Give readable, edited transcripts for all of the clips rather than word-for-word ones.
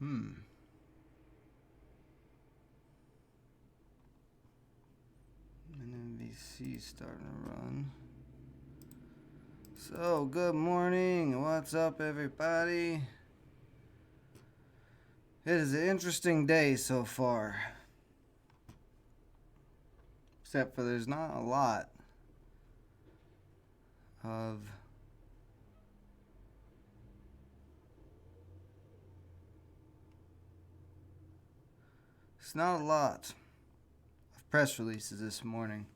NVC starting to run. So, good morning. What's up, everybody? It is an interesting day so far. Except for there's not a lot of press releases this morning.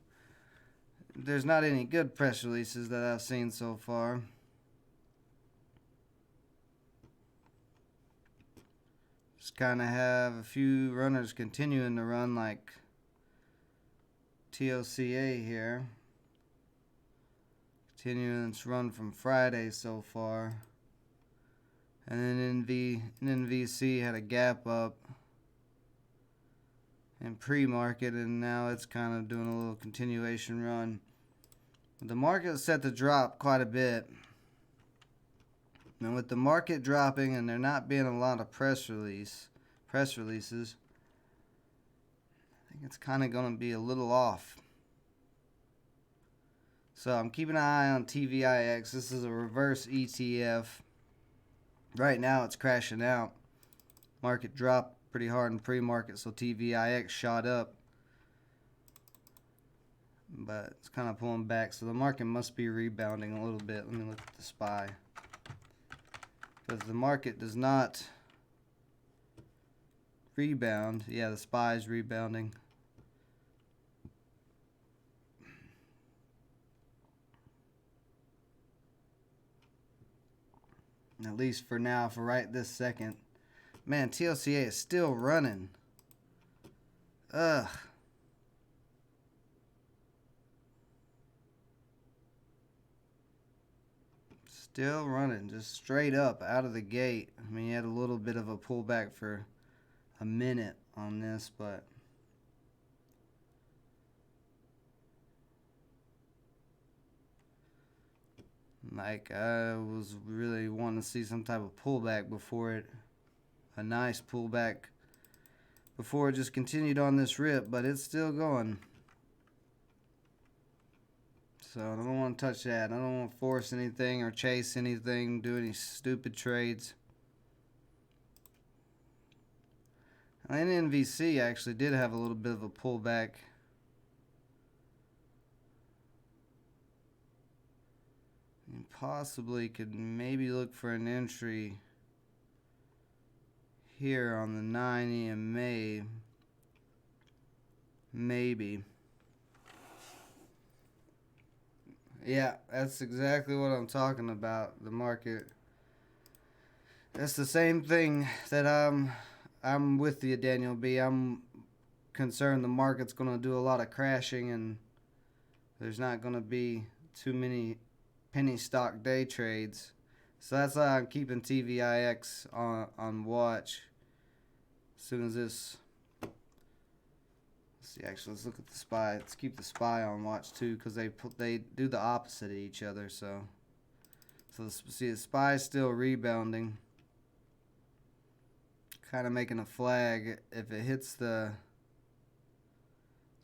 There's not any good press releases that I've seen so far. Just kind of have a few runners continuing to run, like TOCA here. Continuing its run from Friday so far. And then NVC had a gap up in pre-market, and now it's kind of doing a little continuation run. The market is set to drop quite a bit. And with the market dropping and there not being a lot of press releases, I think it's kind of going to be a little off. So I'm keeping an eye on TVIX. This is a reverse ETF. Right now it's crashing out. Market dropped pretty hard in pre-market, so TVIX shot up. But it's kind of pulling back, so the market must be rebounding a little bit. Let me look at the SPY. Because the market does not rebound. Yeah, the SPY is rebounding. At least for now, for right this second. Man, TLCA is still running. Ugh. Still running, just straight up out of the gate. I mean, you had a little bit of a pullback for a minute on this, but like I was really wanting to see some type of pullback before it, a nice pullback before it just continued on this rip, but it's still going. So I don't want to touch that. I don't want to force anything or chase anything, do any stupid trades. And NVC actually did have a little bit of a pullback. You possibly could maybe look for an entry here on the 9 EMA. Maybe. Yeah, that's exactly what I'm talking about. The market. That's the same thing that I'm with you, Daniel B. I'm concerned the market's going to do a lot of crashing and there's not going to be too many penny stock day trades. So that's why I'm keeping TVIX on watch. As soon as this, let's look at the SPY. Let's keep the SPY on watch too, because they do the opposite of each other. So see, the SPY is still rebounding, kind of making a flag. If it hits this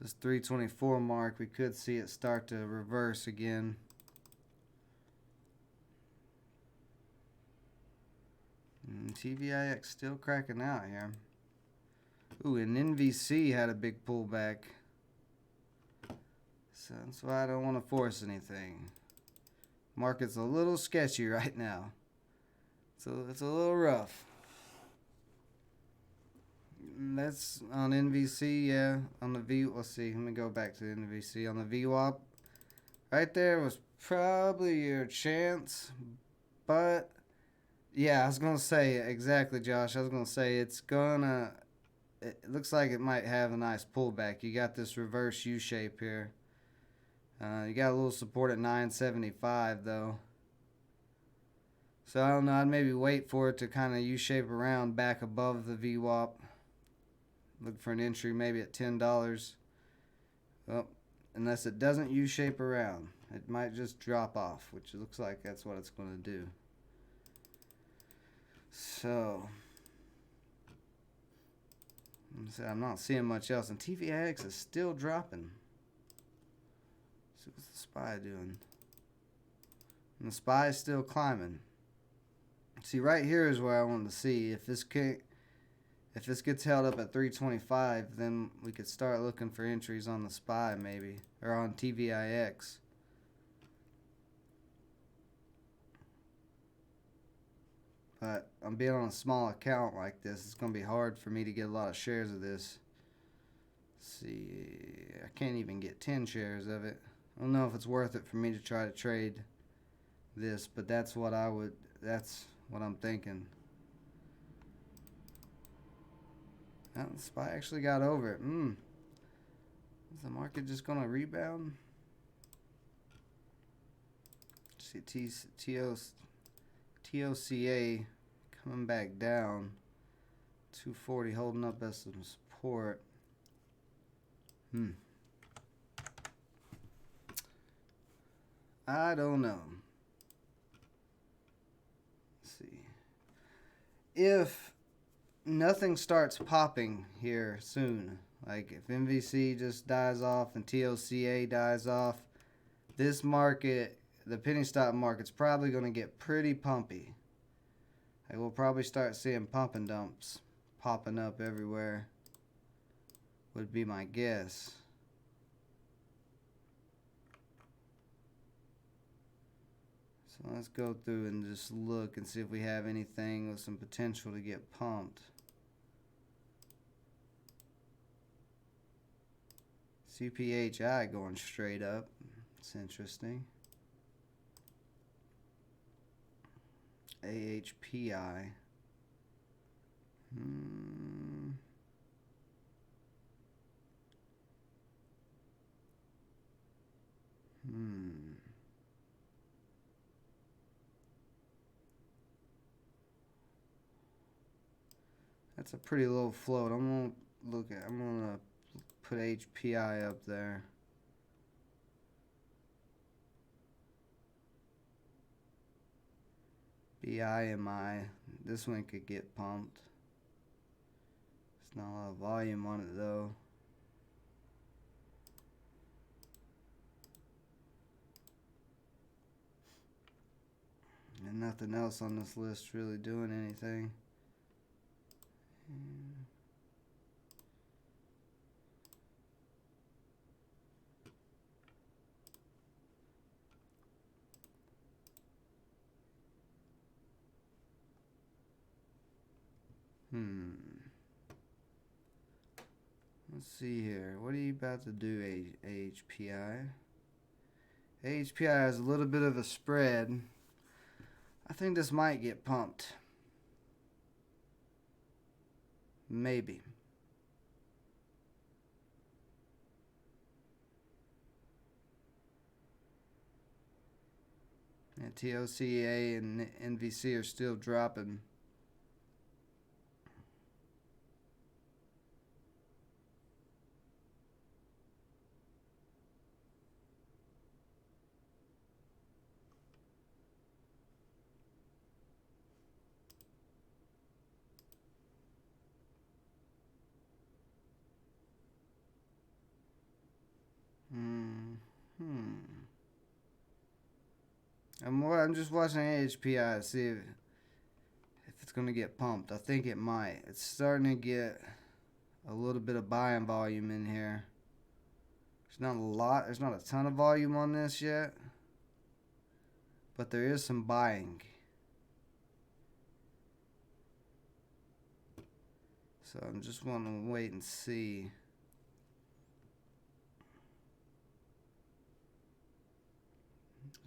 324 mark, we could see it start to reverse again. And TVIX still cracking out here. Ooh, and NVC had a big pullback. So that's why I don't want to force anything. Market's a little sketchy right now. So it's a little rough. That's on NVC, yeah. On the V, let's see. Let me go back to the NVC. On the VWAP, right there was probably your chance. But, yeah, I was going to say, exactly, Josh. I was going to say it looks like it might have a nice pullback. You got this reverse U shape here. You got a little support at 975 though. So I don't know. I'd maybe wait for it to kind of U shape around back above the VWAP. Look for an entry maybe at $10. Well, unless it doesn't U shape around, it might just drop off, which looks like that's what it's going to do. So So I'm not seeing much else, and TVIX is still dropping. Let's see what's the SPY doing. And the SPY is still climbing. See, right here is where I want to see if this gets held up at 325, then we could start looking for entries on the SPY maybe, or on TVIX. But I'm being on a small account like this. It's going to be hard for me to get a lot of shares of this. Let's see, I can't even get 10 shares of it. I don't know if it's worth it for me to try to trade this, but that's what I'm thinking. Oh, the SPY actually got over it. Is the market just going to rebound? See, TOCA coming back down. 240 holding up as some support. I don't know. Let's see. If nothing starts popping here soon, like if MVC just dies off and TOCA dies off, this market, the penny stock market's probably going to get pretty pumpy. Like we'll probably start seeing pump and dumps popping up everywhere, would be my guess. So let's go through and just look and see if we have anything with some potential to get pumped. CPHI going straight up. It's interesting. AHPI. That's a pretty low float. I'm gonna put HPI up there. BIMI. This one could get pumped. There's not a lot of volume on it though. And nothing else on this list really doing anything. Let's see here. What are you about to do, AHPI? AHPI has a little bit of a spread. I think this might get pumped. Maybe. Yeah, TOCA and NVC are still dropping. I'm just watching AHPI to see if it's going to get pumped. I think it might. It's starting to get a little bit of buying volume in here. There's not a lot. There's not a ton of volume on this yet. But there is some buying. So I'm just wanting to wait and see.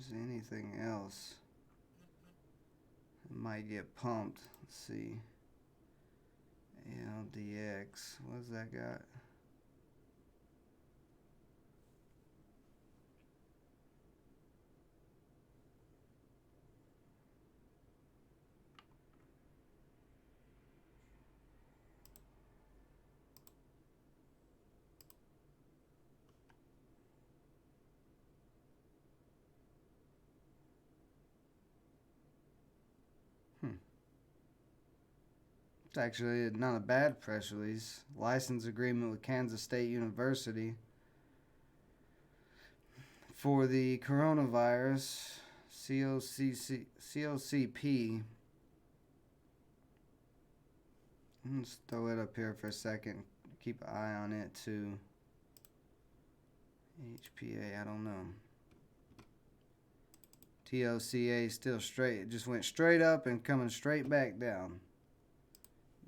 Is there anything else that might get pumped? Let's see. ALDX. What's that got? It's actually not a bad press release. License agreement with Kansas State University for the coronavirus, COCP. Let's throw it up here for a second. Keep an eye on it too. HPA, I don't know. TOCA still straight. It just went straight up and coming straight back down.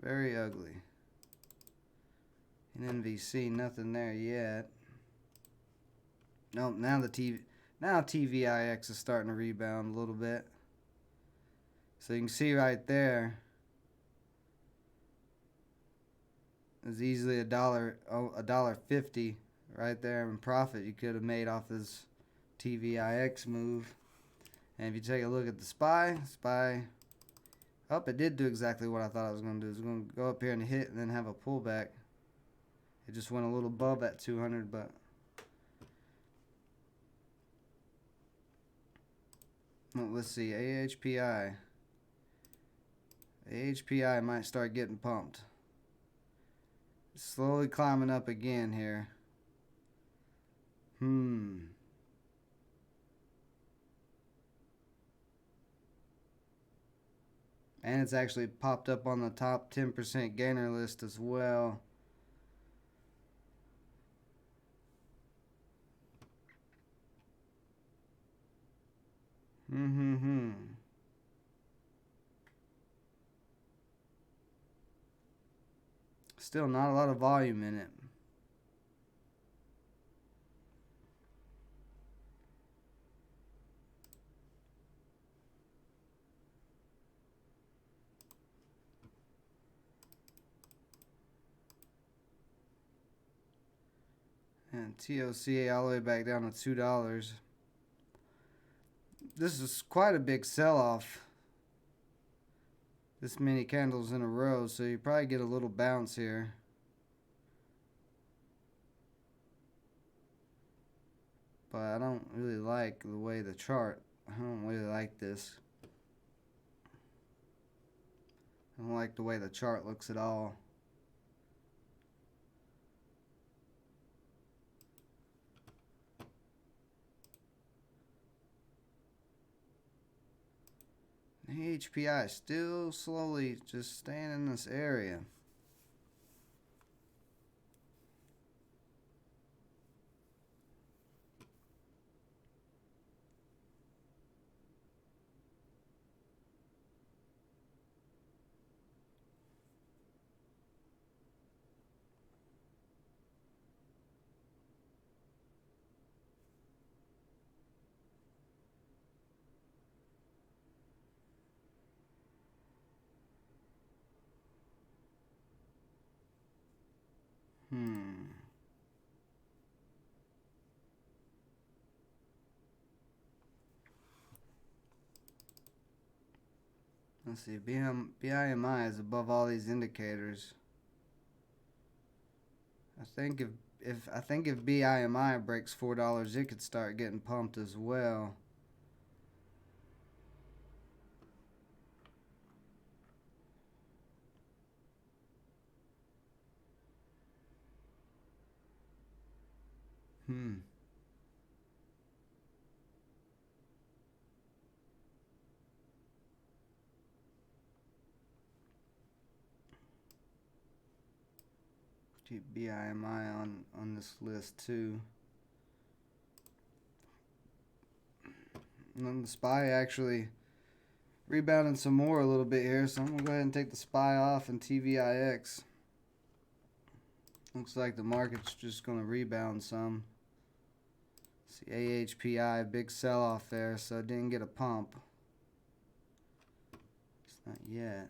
Very ugly. And NVC, nothing there yet. Nope, now TVIX is starting to rebound a little bit. So you can see right there is easily $1.50 right there in profit you could have made off this TVIX move. And if you take a look at the SPY, it did do exactly what I thought it was going to do. It's going to go up here and hit and then have a pullback. It just went a little above that 200, but well, let's see, AHPI. AHPI might start getting pumped. Slowly climbing up again here. And it's actually popped up on the top 10% gainer list as well. Still not a lot of volume in it. And TOCA all the way back down to $2. This is quite a big sell-off. This many candles in a row, so you probably get a little bounce here. But I don't really like the way the chart. I don't really like this. I don't like the way the chart looks at all. The HPI still slowly just staying in this area. Let's see, BIMI is above all these indicators. I think if BIMI breaks $4, it could start getting pumped as well. Keep BIMI on this list too. And then the SPY actually rebounding some more a little bit here, so I'm going to go ahead and take the SPY off and TVIX. Looks like the market's just going to rebound some. See, AHPI, big sell-off there, so it didn't get a pump. It's not yet.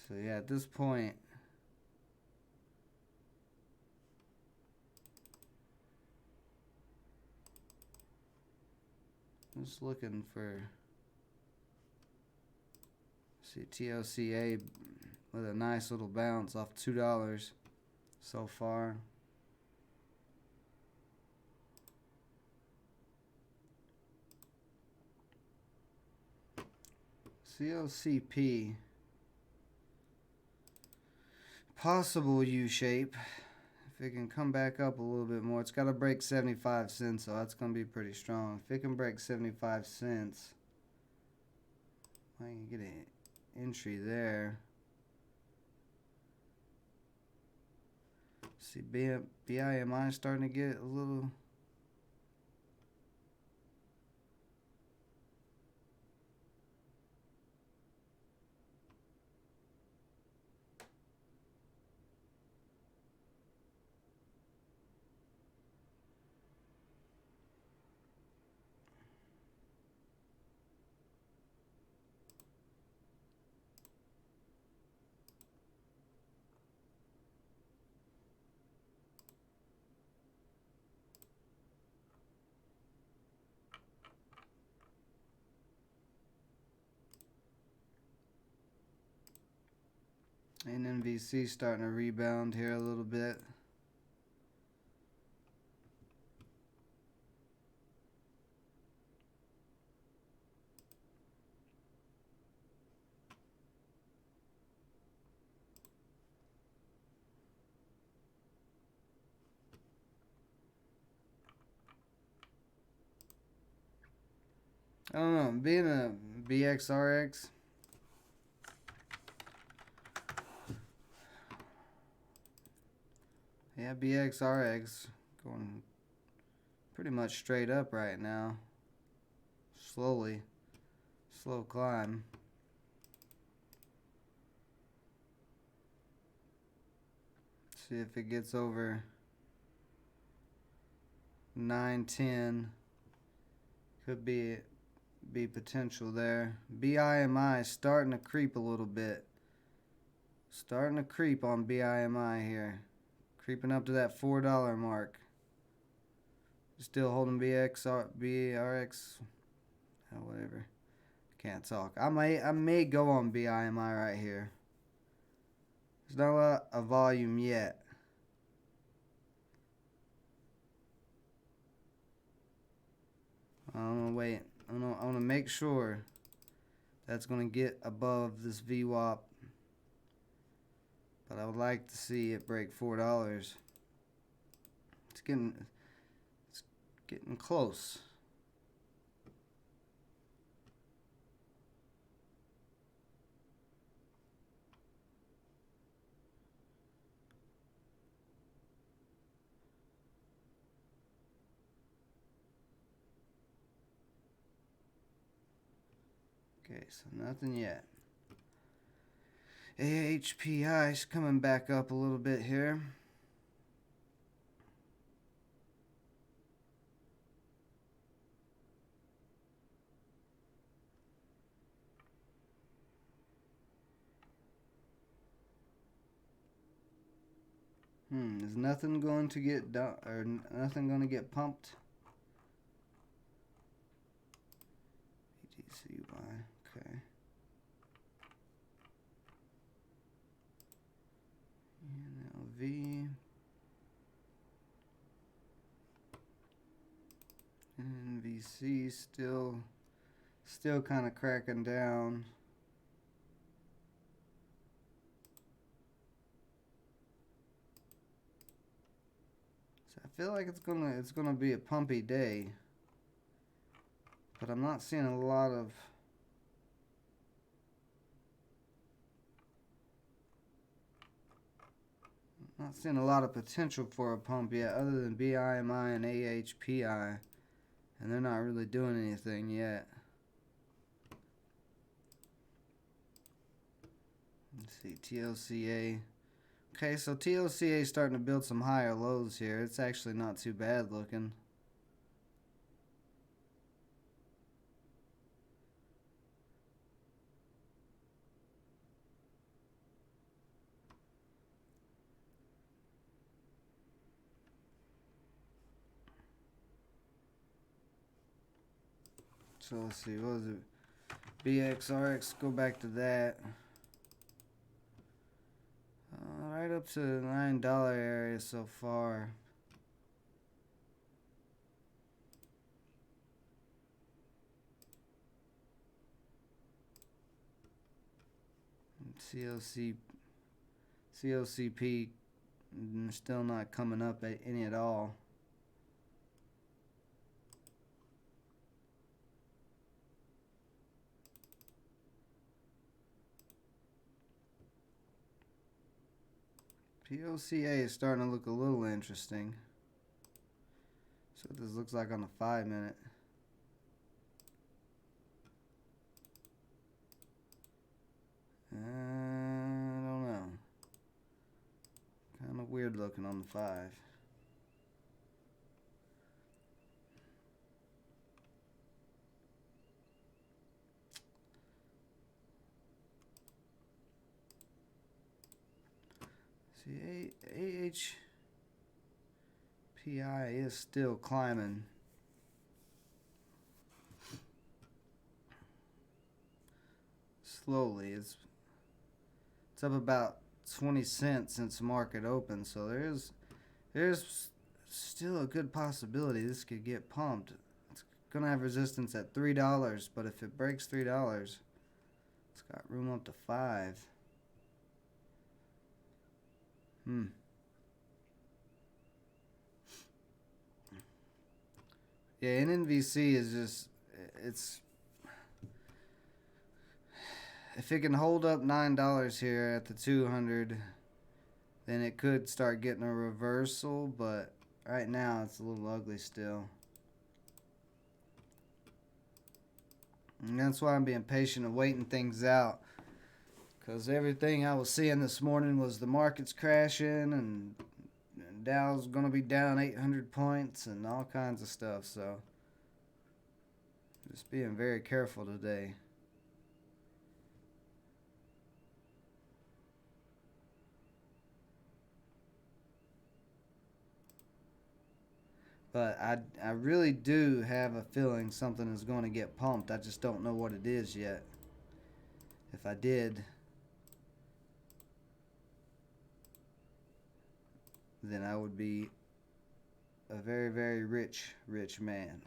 So yeah, at this point, just looking for, see, TOCA with a nice little bounce off $2 so far. CLCP. Possible U shape. If it can come back up a little bit more, it's got to break 75 cents, so that's going to be pretty strong. If it can break 75 cents, I can get an entry there. See, BIMI starting to get a little. And NVC starting to rebound here a little bit. I don't know, being a BXRX, yeah, BXRX going pretty much straight up right now. Slowly. Slow climb. See if it gets over 910. Could be potential there. BIMI starting to creep a little bit. Starting to creep on BIMI here. Creeping up to that $4 mark. Still holding BRX. Oh, whatever. Can't talk. I may go on BIMI right here. There's not a lot of volume yet. I'm gonna wait. I want to make sure that's gonna get above this VWAP. But I would like to see it break $4. It's getting close. Okay, so nothing yet. AHPI is coming back up a little bit here. Is nothing going to get done, or nothing going to get pumped? BTCY, okay. NLV. NVC still kind of cracking down. So I feel like it's gonna be a pumpy day, but I'm not seeing a lot of potential for a pump yet, other than BIMI and AHPI, and they're not really doing anything yet. Let's see, TLCA. Okay, so TLCA is starting to build some higher lows here. It's actually not too bad looking. So let's see, what was it? BXRX, go back to that. Right up to the $9 area so far. COC, COCP still not coming up any at all. POCA is starting to look a little interesting. So what this looks like on the 5 minute. I don't know. Kind of weird looking on the 5. See, AHPI is still climbing. Slowly. It's up about 20 cents since market open, so there's still a good possibility this could get pumped. It's gonna have resistance at $3, but if it breaks $3, it's got room up to 5. Yeah, NNVC is just, it's, if it can hold up $9 here at the 200, then it could start getting a reversal, but right now it's a little ugly still. And that's why I'm being patient and waiting things out. Because everything I was seeing this morning was the market's crashing and Dow's going to be down 800 points and all kinds of stuff. So just being very careful today. But I really do have a feeling something is going to get pumped. I just don't know what it is yet. If I did, then I would be a very, very rich man.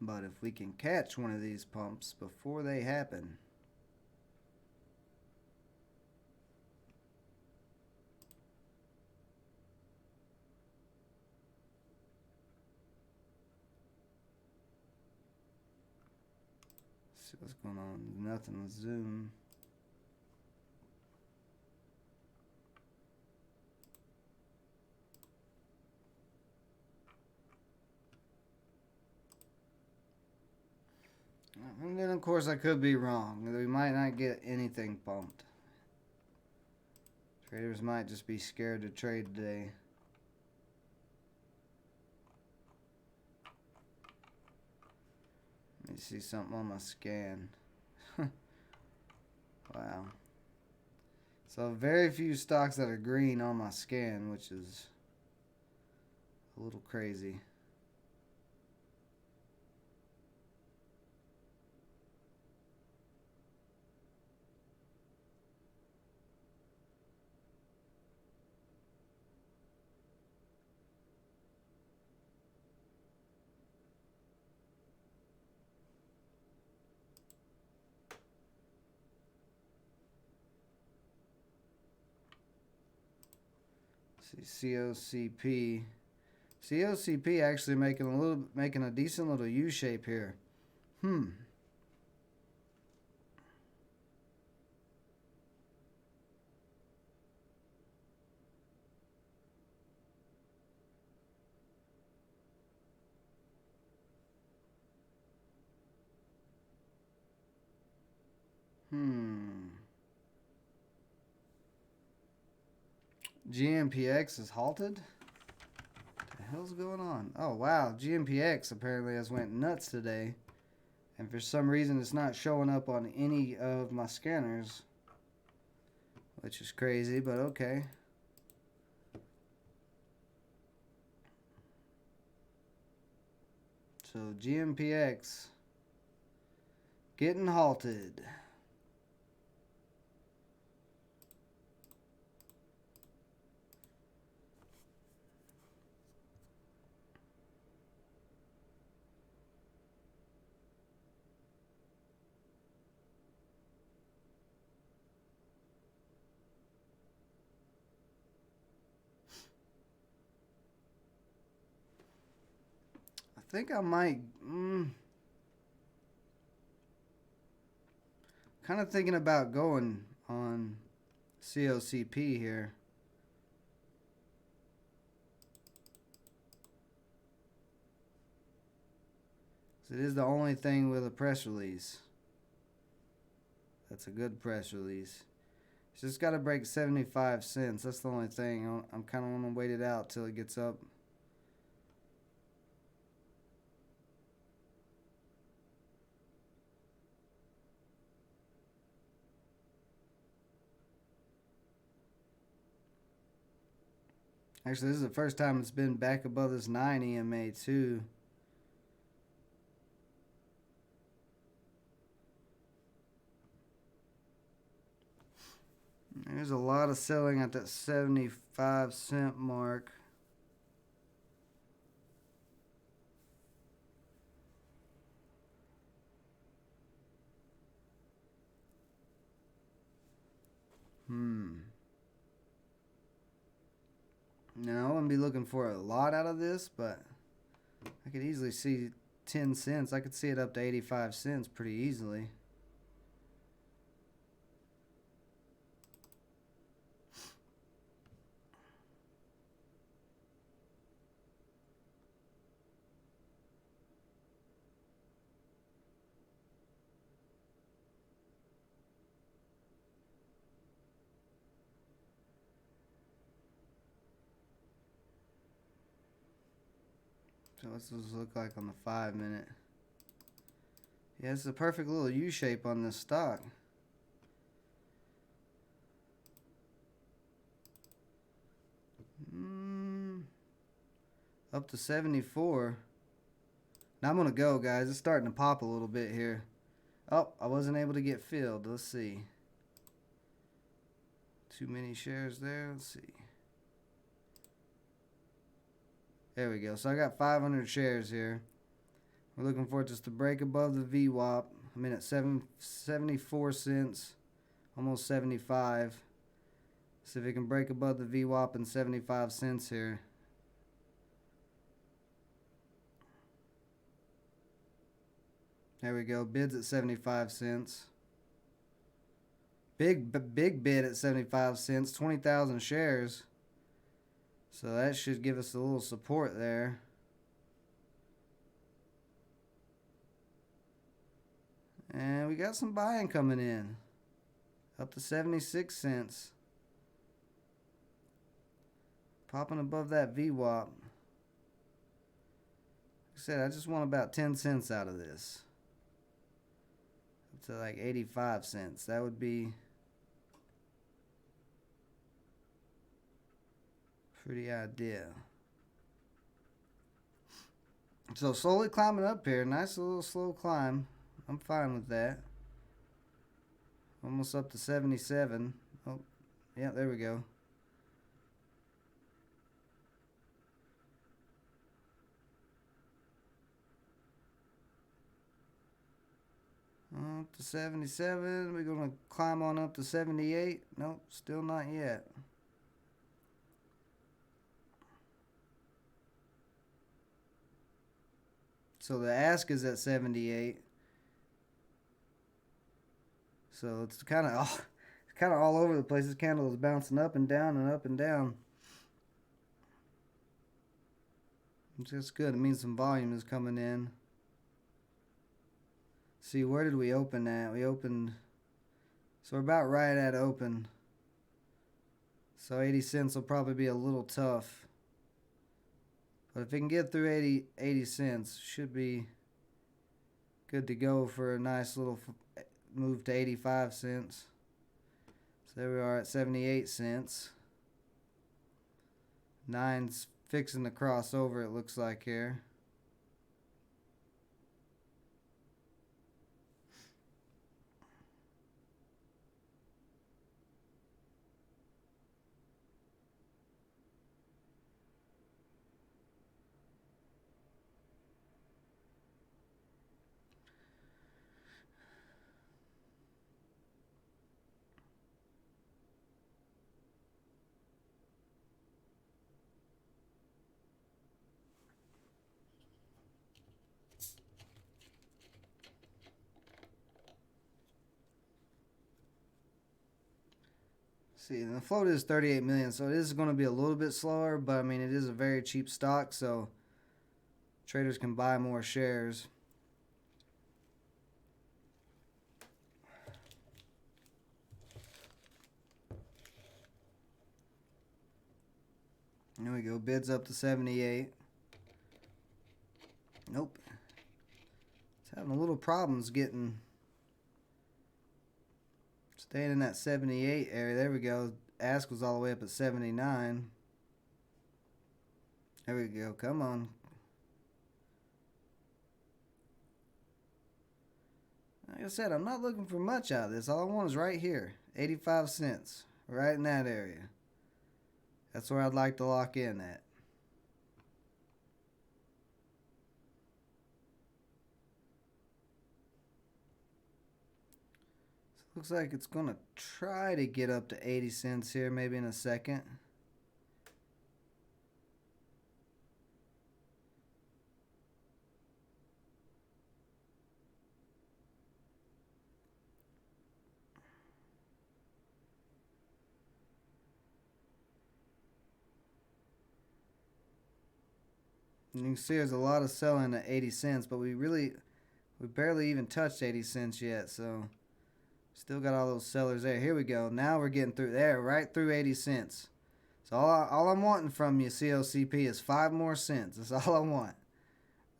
But if we can catch one of these pumps before they happen, see what's going on. Nothing with Zoom. And then, of course, I could be wrong. We might not get anything pumped. Traders might just be scared to trade today. Let me see something on my scan. Wow. So very few stocks that are green on my scan, which is a little crazy. See COCP. COCP actually making a decent little U shape here. GMPX is halted? What the hell's going on? Oh wow, GMPX apparently has went nuts today. And for some reason it's not showing up on any of my scanners. Which is crazy, but okay. So GMPX getting halted. think I might. Kind of thinking about going on COCP here. It is the only thing with a press release. That's a good press release. It's just got to break 75 cents. That's the only thing. I'm kind of want to wait it out till it gets up. Actually, this is the first time it's been back above this 9 EMA too. There's a lot of selling at that 75-cent mark. Now, I wouldn't be looking for a lot out of this, but I could easily see 10 cents. I could see it up to 85 cents pretty easily. So what's this look like on the 5-minute? Yeah, it's a perfect little U shape on this stock. Up to 74. Now I'm going to go, guys. It's starting to pop a little bit here. Oh, I wasn't able to get filled. Let's see. Too many shares there. Let's see. There we go. So I got 500 shares here. We're looking for it just to break above the VWAP. I'm in at 74 cents, almost 75. See if it can break above the VWAP and 75 cents here. There we go. Bids at 75 cents. Big bid at 75 cents. 20,000 shares. So that should give us a little support there. And we got some buying coming in. Up to 76 cents. Popping above that VWAP. Like I said, I just want about 10 cents out of this. Up to like 85 cents. That would be pretty ideal. So slowly climbing up here. Nice little slow climb. I'm fine with that. Almost up to 77. Oh, yeah, there we go. Up to 77. We're going to climb on up to 78. Nope, still not yet. So the ask is at 78. So it's kind of all over the place. This candle is bouncing up and down and up and down. It's just good. It means some volume is coming in. See, where did we open at? We opened, so we're about right at open. So 80 cents will probably be a little tough. But if it can get through 80 cents, should be good to go for a nice little move to 85 cents. So there we are at 78 cents. 9's fixing to cross over, it looks like here. See, and the float is 38 million, so it is going to be a little bit slower, but I mean, it is a very cheap stock, so traders can buy more shares. There we go. Bids up to 78. Nope. It's having a little problems staying in that 78 area. There we go. Ask was all the way up at 79. There we go. Come on. Like I said, I'm not looking for much out of this. All I want is right here. 85 cents. Right in that area. That's where I'd like to lock in at. So looks like it's going to try to get up to 80 cents here maybe in a second. And you can see there's a lot of selling at 80 cents, but we barely even touched 80 cents yet, so still got all those sellers there. Here we go. Now we're getting through there, right through 80 cents. So all I'm wanting from you, COCP, is 5 more cents. That's all I want.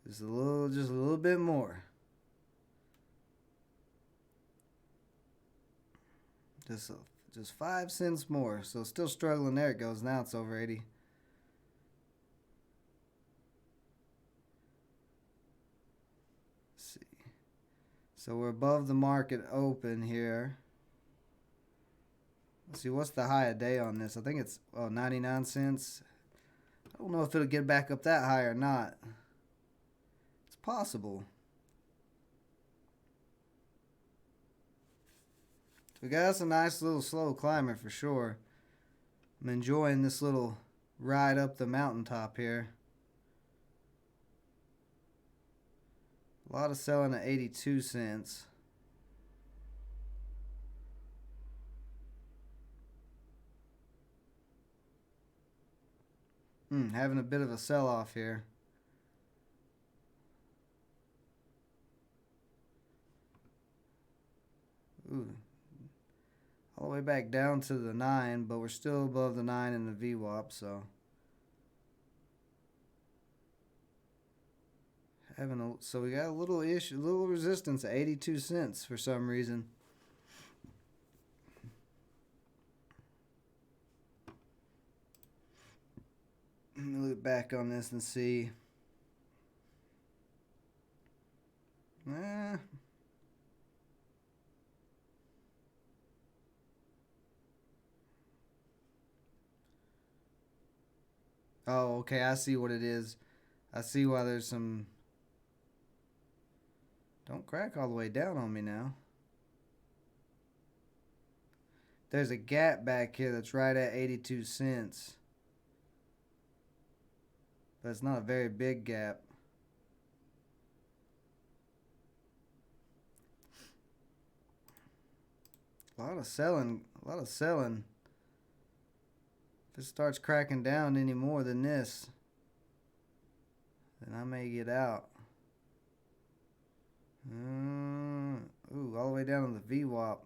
Just a little bit more. Just 5 cents more. So still struggling. There it goes. Now it's over 80. So we're above the market open here. Let's see, what's the high a day on this? I think it's 99 cents. I don't know if it'll get back up that high or not. It's possible. So we got us a nice little slow climber for sure. I'm enjoying this little ride up the mountaintop here. A lot of selling at 82 cents. Having a bit of a sell-off here. Ooh. All the way back down to the 9, but we're still above the 9 in the VWAP, so. So we got a little resistance at 82 cents for some reason. Let me look back on this and see. Oh, okay, I see what it is. I see why there's some... Don't crack all the way down on me now. There's a gap back here that's right at 82 cents. But it's not a very big gap. A lot of selling. If it starts cracking down any more than this, then I may get out. Ooh, all the way down to the VWAP.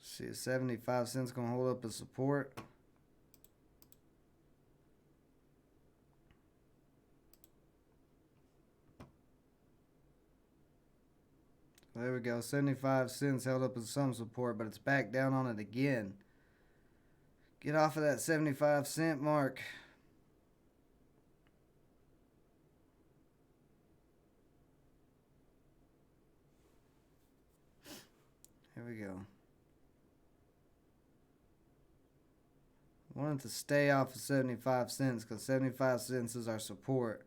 See, 75 cents gonna hold up as support. There we go. 75 cents held up as some support, but it's back down on it again. Get off of that 75 cent mark. Here we go. I wanted to stay off of 75 cents because 75 cents is our support.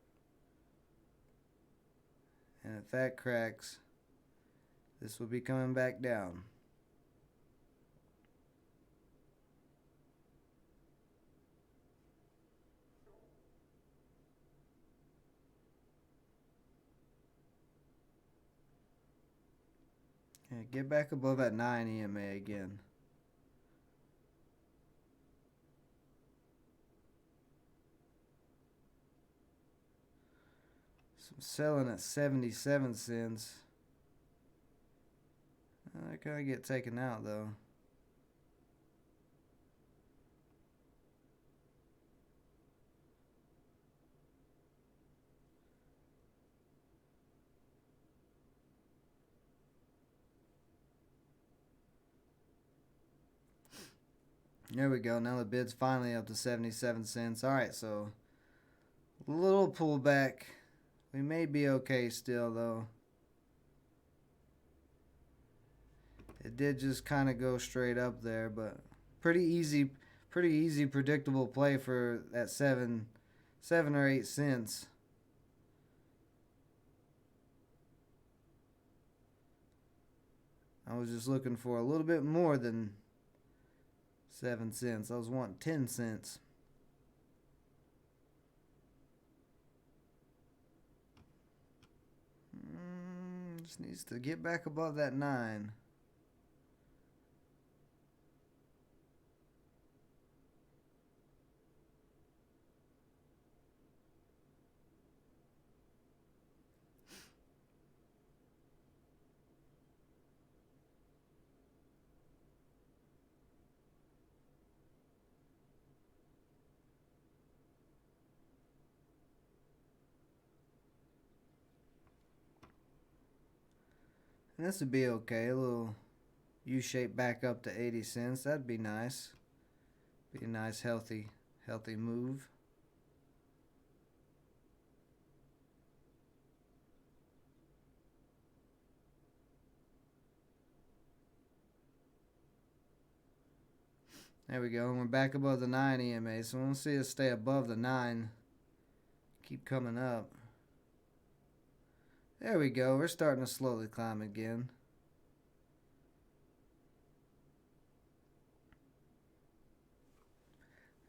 And if that cracks, This will be coming back down. Yeah, get back above that 9 EMA again. So I'm selling at 77 cents. I kind of get taken out though. There we go. Now the bid's finally up to 77 cents. Alright, so a little pullback. We may be okay still though. It did just kind of go straight up there, but pretty easy predictable play for that 7 or 8 cents. I was just looking for a little bit more than 7 cents. I was wanting 10 cents. Just needs to get back above that 9. And this would be okay. A little U-shape back up to 80 cents. That'd be nice. Be a nice healthy move. There we go. And we're back above the 9 EMA. So we'll see us stay above the 9. Keep coming up. There we go. We're starting to slowly climb again.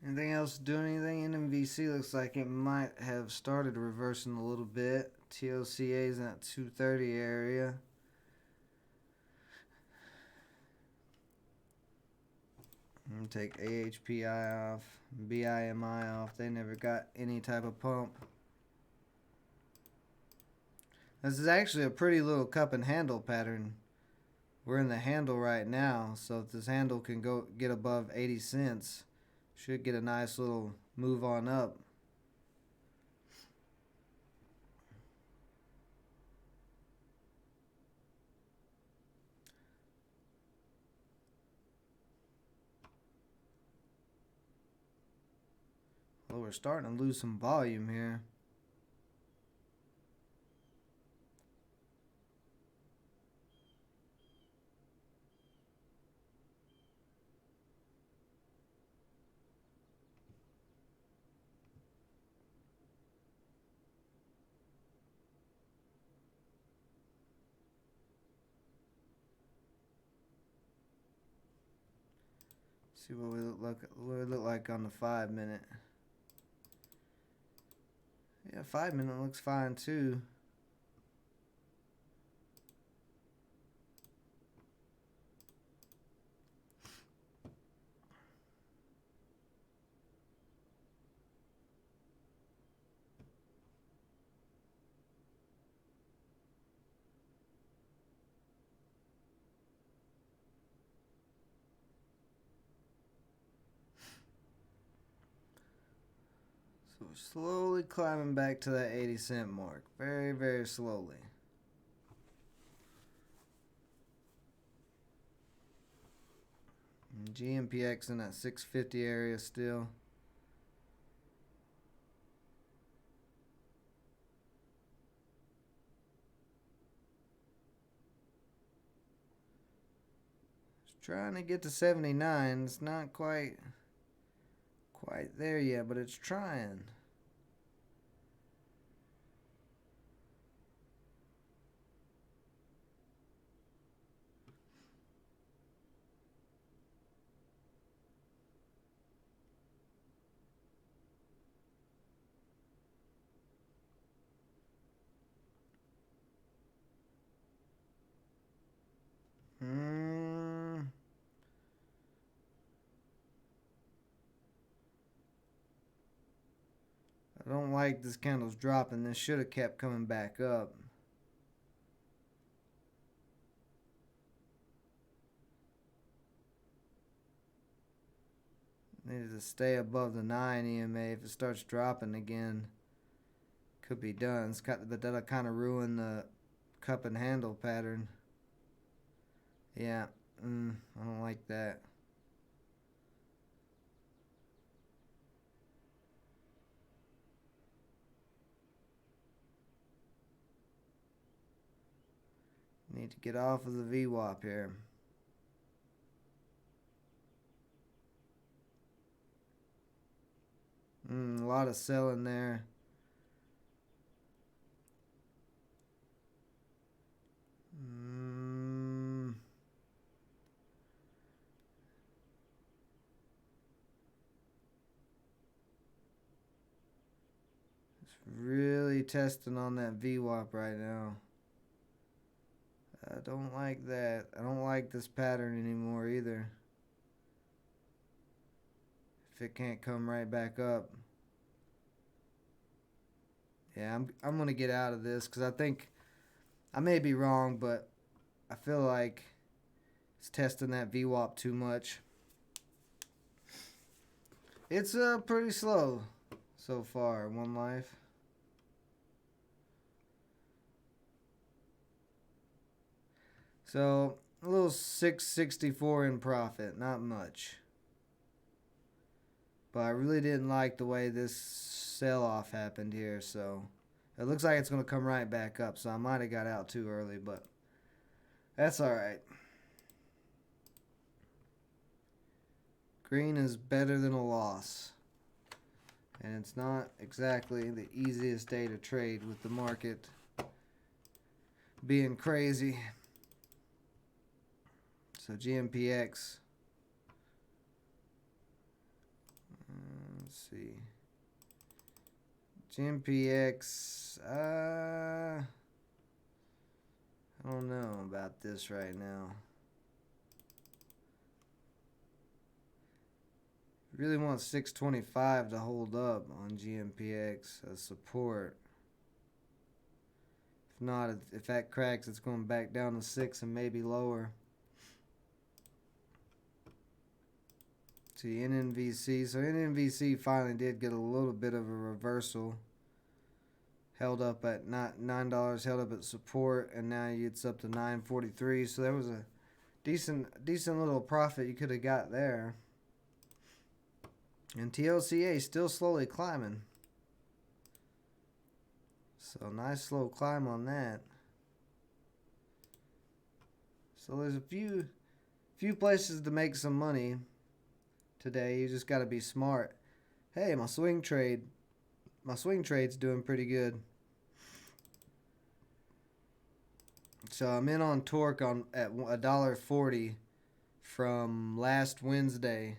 Anything else doing anything? NMVC looks like it might have started reversing a little bit. TOCA is in that 230 area. I'm going to take AHPI off, BIMI off. They never got any type of pump. This is actually a pretty little cup and handle pattern. We're in the handle right now, so if this handle can go get above 80 cents, should get a nice little move on up. Well, we're starting to lose some volume here. See what we look like on the 5 minute. Yeah, 5 minute looks fine too. So we're slowly climbing back to that 80 cent mark. Very, very slowly. And GMPX in that 650 area still. Just trying to get to 79. It's not quite there yet, but it's trying. like this candle's dropping. This should have kept coming back up. Needed to stay above the 9 EMA. If it starts dropping again, could be done. But that'll kind of ruin the cup and handle pattern. Yeah, I don't like that. Need to get off of the VWAP here. A lot of selling there. It's really testing on that VWAP right now. I don't like that. I don't like this pattern anymore either. If it can't come right back up. Yeah, I'm gonna get out of this because I think I may be wrong, but I feel like it's testing that VWAP too much. It's pretty slow so far. One Life. So a little 664 in profit, not much. But I really didn't like the way this sell-off happened here, so it looks like it's going to come right back up. So I might have got out too early, but that's all right. Green is better than a loss. And it's not exactly the easiest day to trade with the market being crazy. So GMPX. Let's see. GMPX. I don't know about this right now. Really want 625 to hold up on GMPX as support. If not, if that cracks, it's going back down to 6 and maybe lower. See, NNVC. So NNVC finally did get a little bit of a reversal. Held up at $9, held up at support, and now it's up to $9.43. So there was a decent little profit you could have got there. And TLCA still slowly climbing. So nice slow climb on that. So there's a few places to make some money today. You just got to be smart. Hey, my swing trade's doing pretty good. So I'm in on Torque at $1.40 from last Wednesday,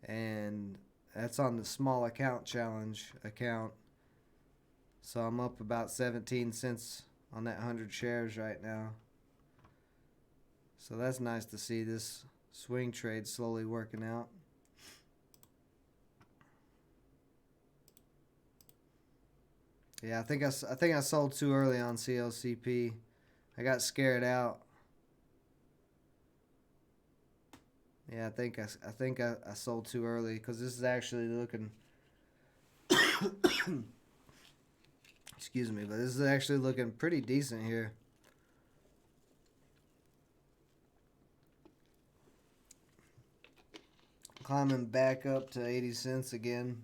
and that's on the small account challenge account. So I'm up about 17 cents on that 100 shares right now. So that's nice to see this swing trade slowly working out. Yeah, I think I sold too early on CLCP. I got scared out. Yeah, I think I sold too early because this is actually looking. Excuse me, but this is actually looking pretty decent here. Climbing back up to 80 cents again.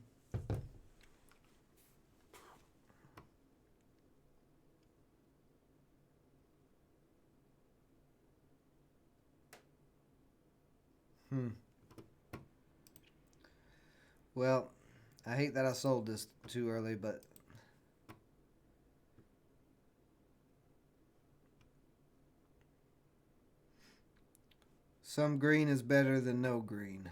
Well, I hate that I sold this too early, but some green is better than no green.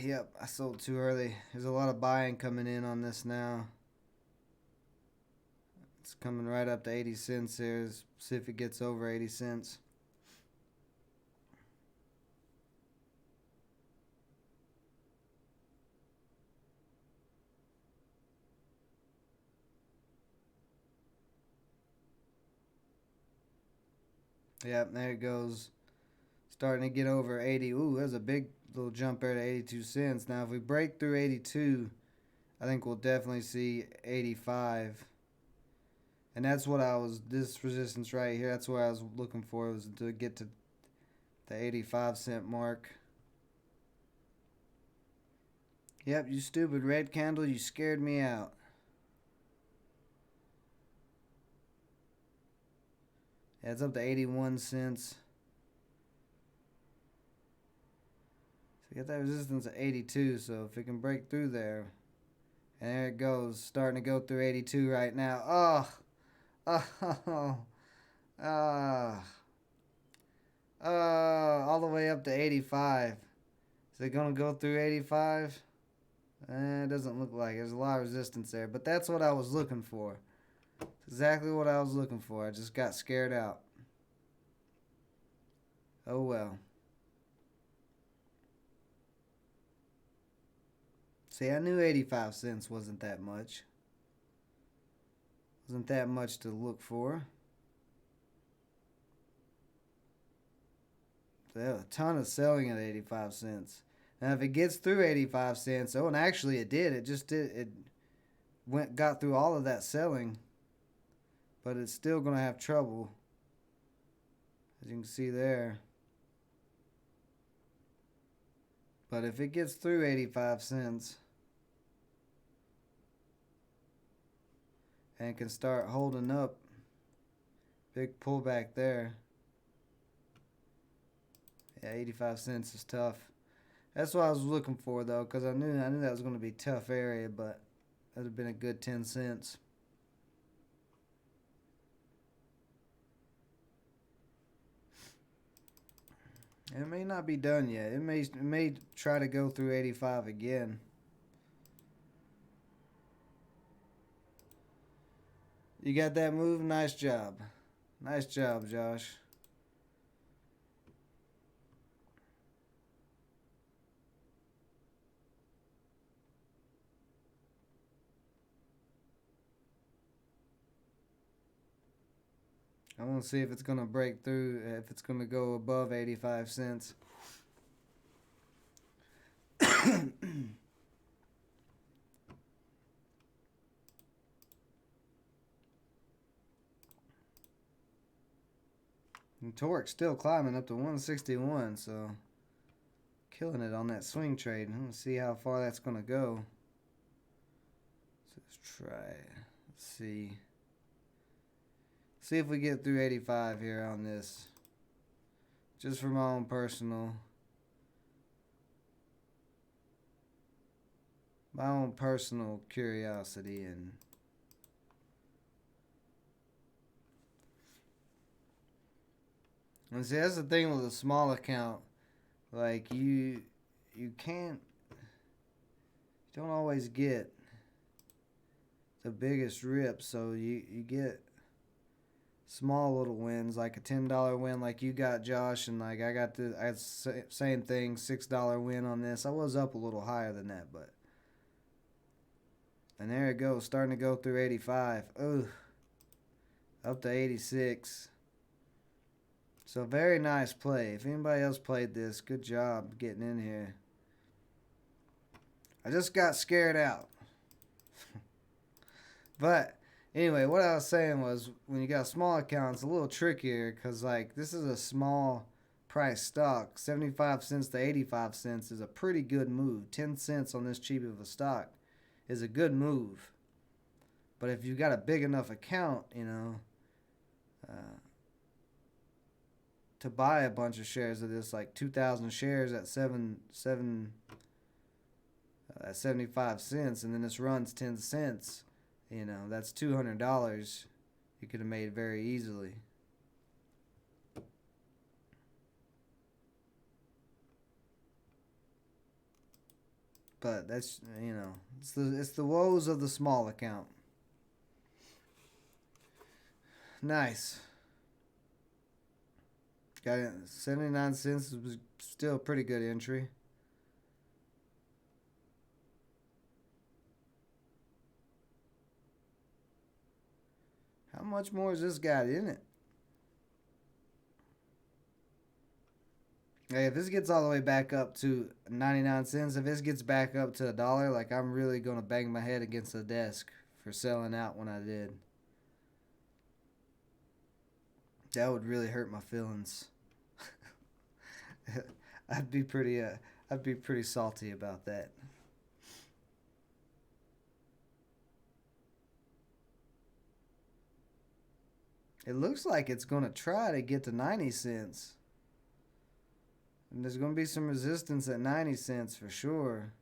Yep, I sold too early. There's a lot of buying coming in on this now. It's coming right up to 80 cents here. Let's see if it gets over 80 cents. Yep, there it goes. Starting to get over 80. Ooh, there's a big little jump there to 82 cents. Now, if we break through 82, I think we'll definitely see 85. And that's what this resistance right here, that's what I was looking for, was to get to the 85 cent mark. Yep, you stupid red candle, you scared me out. Yeah, it's up to 81 cents. So you got that resistance at 82, so if it can break through there. And there it goes, starting to go through 82 right now. Oh, all the way up to 85. Is it going to go through 85? It doesn't look like it. There's a lot of resistance there, but that's what I was looking for. It's exactly what I was looking for. I just got scared out. Oh well. See, I knew 85 cents wasn't that much. Wasn't that much to look for. There's a ton of selling at 85 cents. Now, if it gets through 85 cents, oh, and actually it did. It just did. It got through all of that selling, but it's still going to have trouble, as you can see there. But if it gets through 85 cents and can start holding up, big pullback there. Yeah, 85 cents is tough. That's what I was looking for, though, because I knew that was going to be a tough area, but that would have been a good 10 cents. It may not be done yet. It may try to go through 85 again. You got that move? Nice job. Nice job, Josh. I want to see if it's going to break through, if it's going to go above 85 cents. And torque still climbing up to 161, so killing it on that swing trade. I'm going to see how far that's going to go. So let's try it. Let's see. See if we get through 85 here on this. Just for my own personal curiosity. And see, that's the thing with a small account. Like, you don't always get the biggest rip, so you get small little wins, like a $10 win like you got, Josh, and like I had same thing, $6 win on this. I was up a little higher than that, but and there it goes, starting to go through 85. Ooh, up to 86. So very nice play. If anybody else played this, good job getting in here. I just got scared out. But anyway, what I was saying was, when you got a small account, it's a little trickier because, like, this is a small price stock. 75 cents to 85 cents is a pretty good move. 10 cents on this cheap of a stock is a good move. But if you've got a big enough account, to buy a bunch of shares of this, like 2,000 shares at 75 cents, and then this runs 10 cents, that's $200 you could have made very easily. But that's, it's the woes of the small account. Nice. Got it. 79 cents was still a pretty good entry. How much more has this got in it? Hey, if this gets all the way back up to 99 cents, if this gets back up to $1, like, I'm really going to bang my head against the desk for selling out when I did. That would really hurt my feelings. I'd be pretty salty about that. It looks like it's going to try to get to 90 cents. And there's going to be some resistance at 90 cents for sure.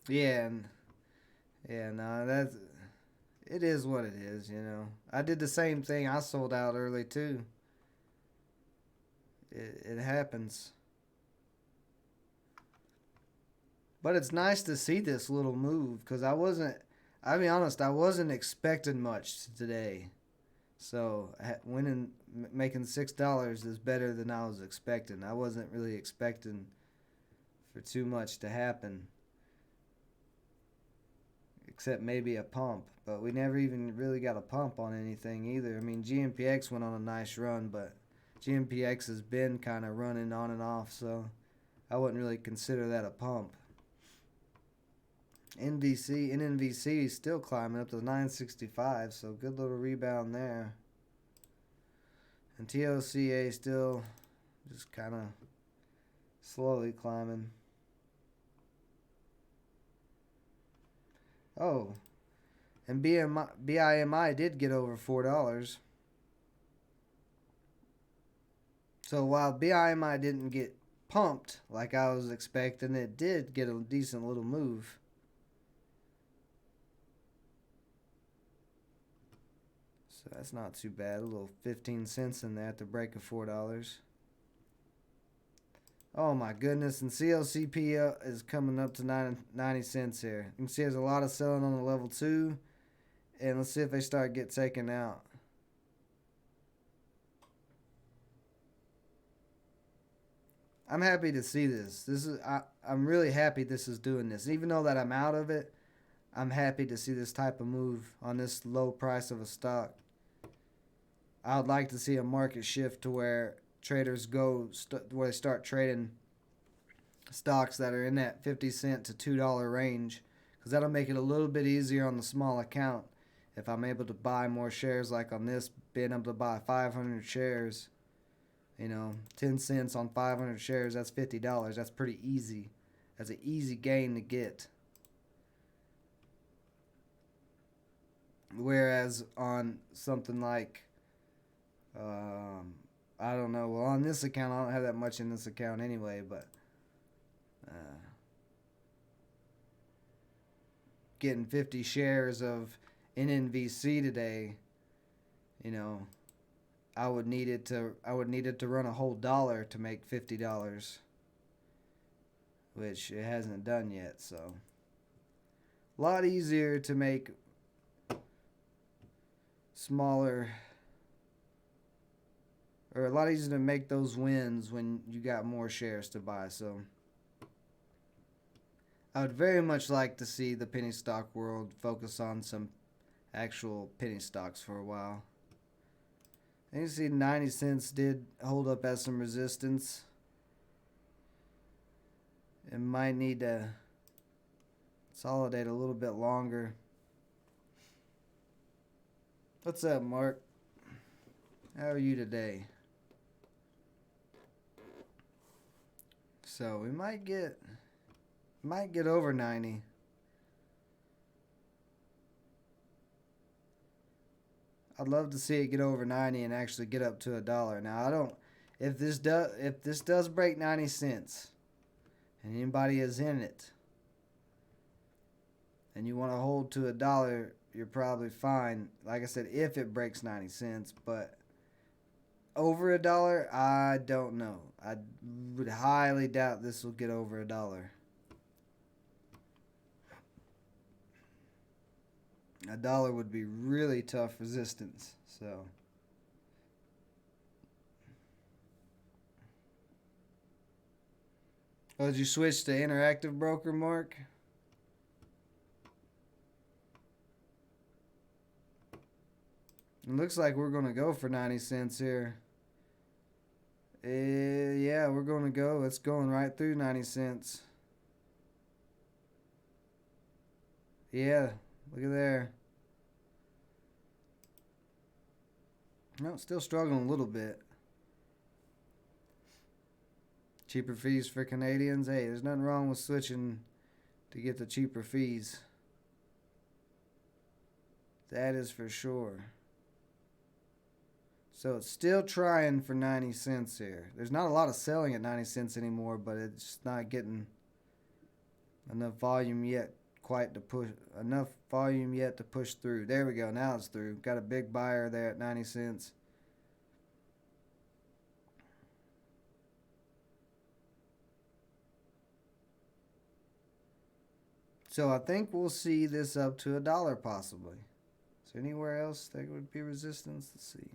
Yeah, and yeah, no, it is what it is. I did the same thing. I sold out early too. It happens. But it's nice to see this little move because I'll be honest, I wasn't expecting much today. So winning, making $6 is better than I was expecting. I wasn't really expecting for too much to happen, except maybe a pump. But we never even really got a pump on anything either. I mean, GMPX went on a nice run, but GMPX has been kind of running on and off, so I wouldn't really consider that a pump. NNVC is still climbing up to 965, so good little rebound there. And TOCA still just kind of slowly climbing. Oh, and BIMI did get over $4. So while BIMI didn't get pumped like I was expecting, it did get a decent little move. So that's not too bad. A little 15 cents in there at the break of $4. Oh my goodness. And CLCP is coming up to 90 cents here. You can see there's a lot of selling on the level 2. And let's see if they start get taken out. I'm happy to see this. I'm really happy this is doing this. Even though that I'm out of it, I'm happy to see this type of move on this low price of a stock. I would like to see a market shift to where traders where they start trading stocks that are in that 50 cent to $2 range, because that'll make it a little bit easier on the small account. If I'm able to buy more shares, like on this, being able to buy 500 shares, 10 cents on 500 shares, that's $50. That's pretty easy. That's an easy gain to get. Whereas on something like, I don't know. Well, on this account, I don't have that much in this account anyway, but getting 50 shares of NNVC today, I would need it to run a whole dollar to make $50, which it hasn't done yet. So a lot easier to make smaller, or a lot easier to make those wins when you got more shares to buy. So I would very much like to see the penny stock world focus on some actual penny stocks for a while. And you see 90 cents did hold up as some resistance. It might need to consolidate a little bit longer. What's up, Mark? How are you today? So we might get over 90. I'd love to see it get over 90 and actually get up to $1. Now I don't. If this does break 90 cents, and anybody is in it, and you want to hold to $1 you're probably fine. Like I said, if it breaks 90 cents, but over $1, I don't know. I would highly doubt this will get over $1. $1 would be really tough resistance. So. Oh, did you switch to Interactive Broker, Mark? It looks like we're going to go for 90 cents here. Yeah, we're going to go. It's going right through 90 cents. Yeah, look at there. No, still struggling a little bit. Cheaper fees for Canadians. Hey, there's nothing wrong with switching to get the cheaper fees. That is for sure. So it's still trying for 90 cents here. There's not a lot of selling at 90 cents anymore, but it's not getting enough volume yet to push through. There we go. Now it's through. Got a big buyer there at 90 cents. So I think we'll see this up to $1 possibly. Is there anywhere else that would be resistance? Let's see.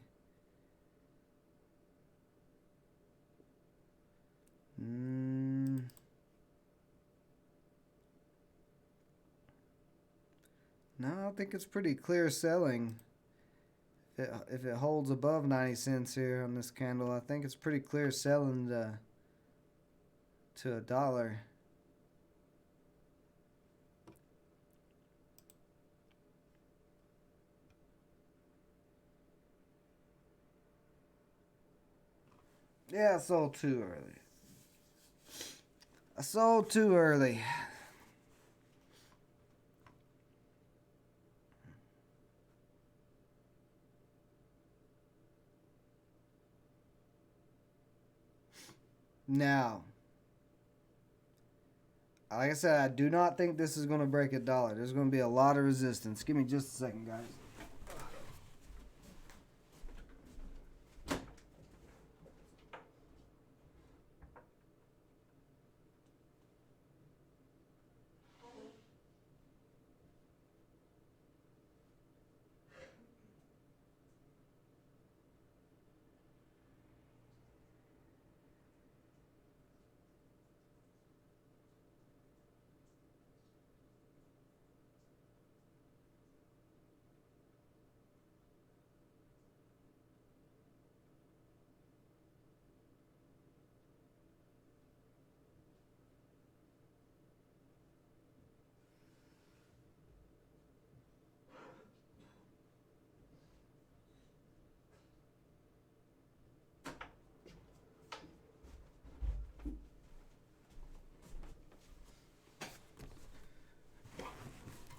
No, I think it's pretty clear selling. If it holds above 90 cents here on this candle, I think it's pretty clear selling to $1. Yeah, I sold too early. I sold too early. Now, like I said, I do not think this is going to break $1. There's going to be a lot of resistance. Give me just a second, guys.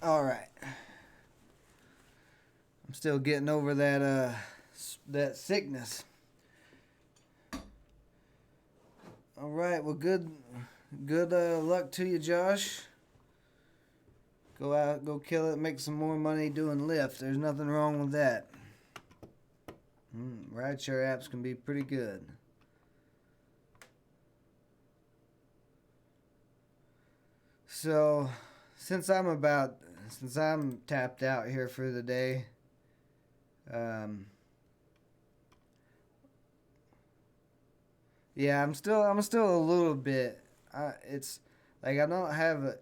All right. I'm still getting over that sickness. All right. Well, good luck to you, Josh. Go out, go kill it, make some more money doing Lyft. There's nothing wrong with that. Rideshare apps can be pretty good. So, since I'm tapped out here for the day, yeah, I'm still a little bit. It's like I don't have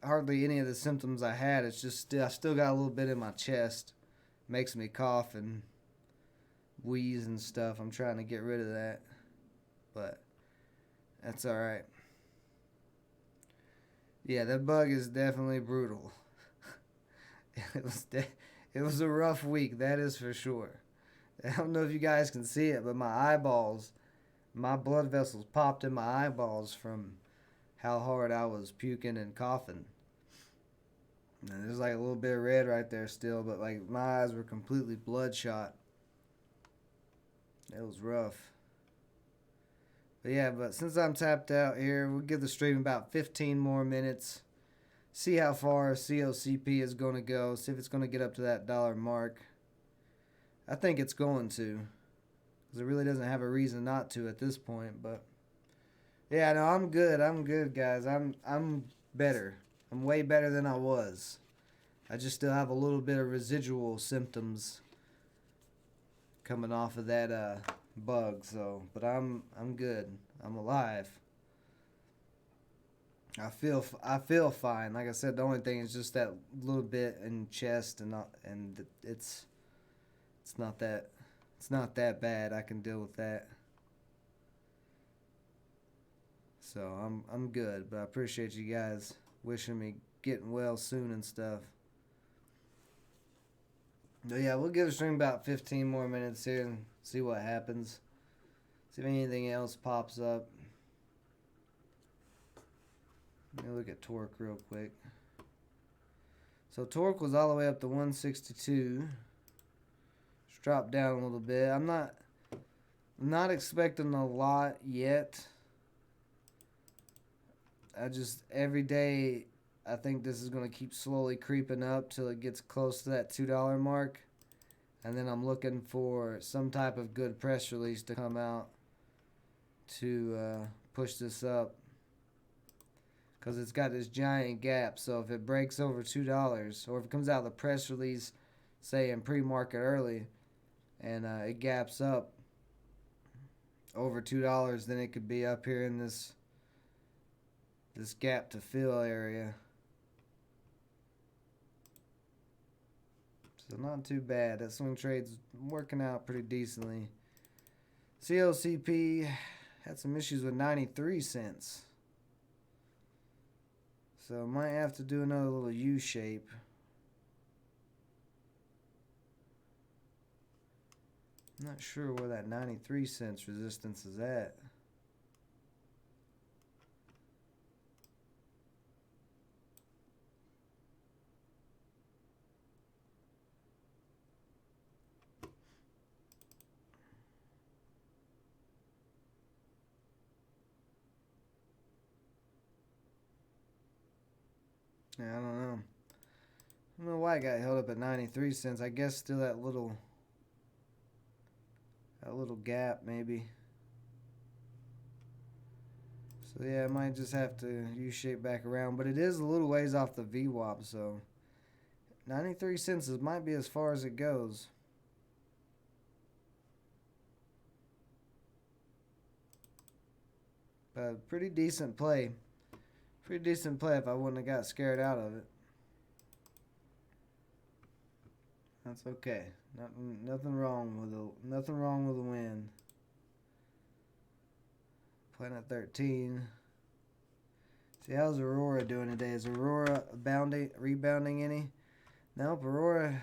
hardly any of the symptoms I had. It's just I still got a little bit in my chest, makes me cough and wheeze and stuff. I'm trying to get rid of that, but that's all right. Yeah, that bug is definitely brutal. It was a rough week, that is for sure. I don't know if you guys can see it, but my blood vessels popped in my eyeballs from how hard I was puking and coughing. And there's like a little bit of red right there still, but like my eyes were completely bloodshot. It was rough. But yeah, since I'm tapped out here, we'll give the stream about 15 more minutes. see how far COCP is going to go, see if it's going to get up to that dollar mark. I think it's going to, because it really doesn't have a reason not to at this point. But yeah, no, I'm good. I'm good, guys. I'm better. I'm way better than I was. I just still have a little bit of residual symptoms coming off of that bug. So, but I'm good. I'm alive. I feel fine. Like I said, the only thing is just that little bit in chest, and it's not that bad. I can deal with that. So I'm good, but I appreciate you guys wishing me getting well soon and stuff. But yeah, we'll give the stream about 15 more minutes here and see what happens. See if anything else pops up. Let me look at torque real quick. So torque was all the way up to 162. It's dropped down a little bit. I'm not expecting a lot yet. Every day I think this is going to keep slowly creeping up till it gets close to that $2 mark. And then I'm looking for some type of good press release to come out to push this up. Because it's got this giant gap. So if it breaks over $2, or if it comes out of the press release, say in pre-market early, and it gaps up over $2, then it could be up here in this gap to fill area. So not too bad. That swing trade's working out pretty decently. COCP had some issues with 93 cents. So might have to do another little U shape. I'm not sure where that 93 cents resistance is at. Yeah, I don't know. I don't know why it got held up at 93 cents. I guess still that little gap maybe. So yeah, I might just have to U-shape back around, but it is a little ways off the VWAP, so 93 cents might be as far as it goes. But pretty decent play. Pretty decent play if I wouldn't have got scared out of it. That's okay. Nothing wrong with a win. Planet 13. See, how's Aurora doing today? Is Aurora rebounding any? Nope, Aurora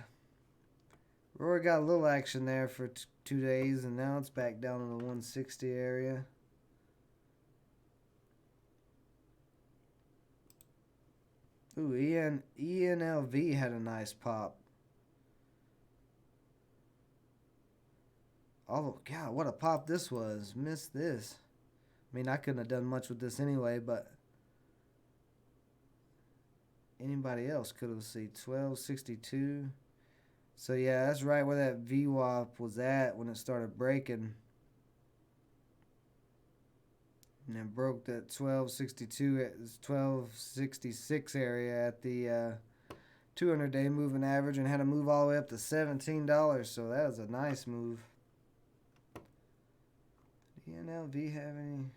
got a little action there for 2 days, and now it's back down in the 160 area. Ooh, ENLV had a nice pop. Oh, God, what a pop this was. Missed this. I mean, I couldn't have done much with this anyway, but anybody else could have seen 1262. So, yeah, that's right where that VWAP was at when it started breaking. And it broke that 1266 area at the 200-day moving average and had to move all the way up to $17. So that was a nice move. Did ENLV have any?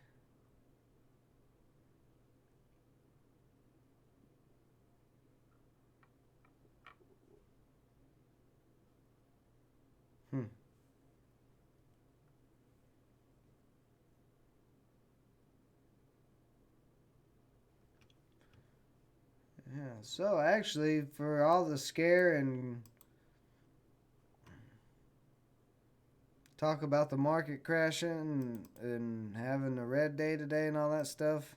Yeah, so actually, for all the scare and talk about the market crashing and having a red day today and all that stuff,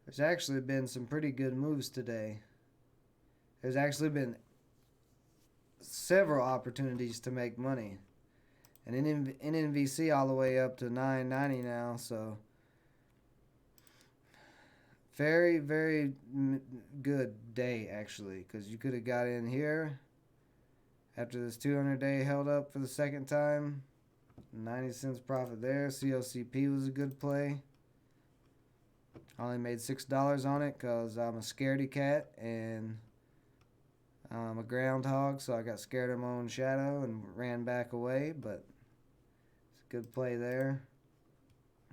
there's actually been some pretty good moves today. There's actually been several opportunities to make money. And NNVC all the way up to $9.90 now, so Very, very good day, actually, because you could have got in here after this 200 day held up for the second time. 90 cents profit there. COCP was a good play. I only made $6 on it because I'm a scaredy cat and I'm a groundhog, so I got scared of my own shadow and ran back away, but it's a good play there.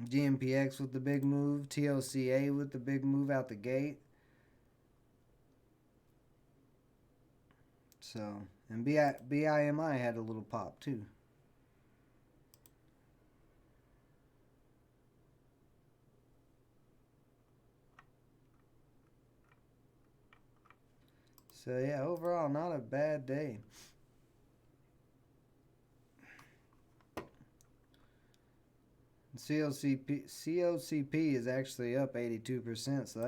GMPX with the big move. TOCA with the big move out the gate. So, and BIMI had a little pop too. So yeah, overall not a bad day. COCP is actually up 82%, so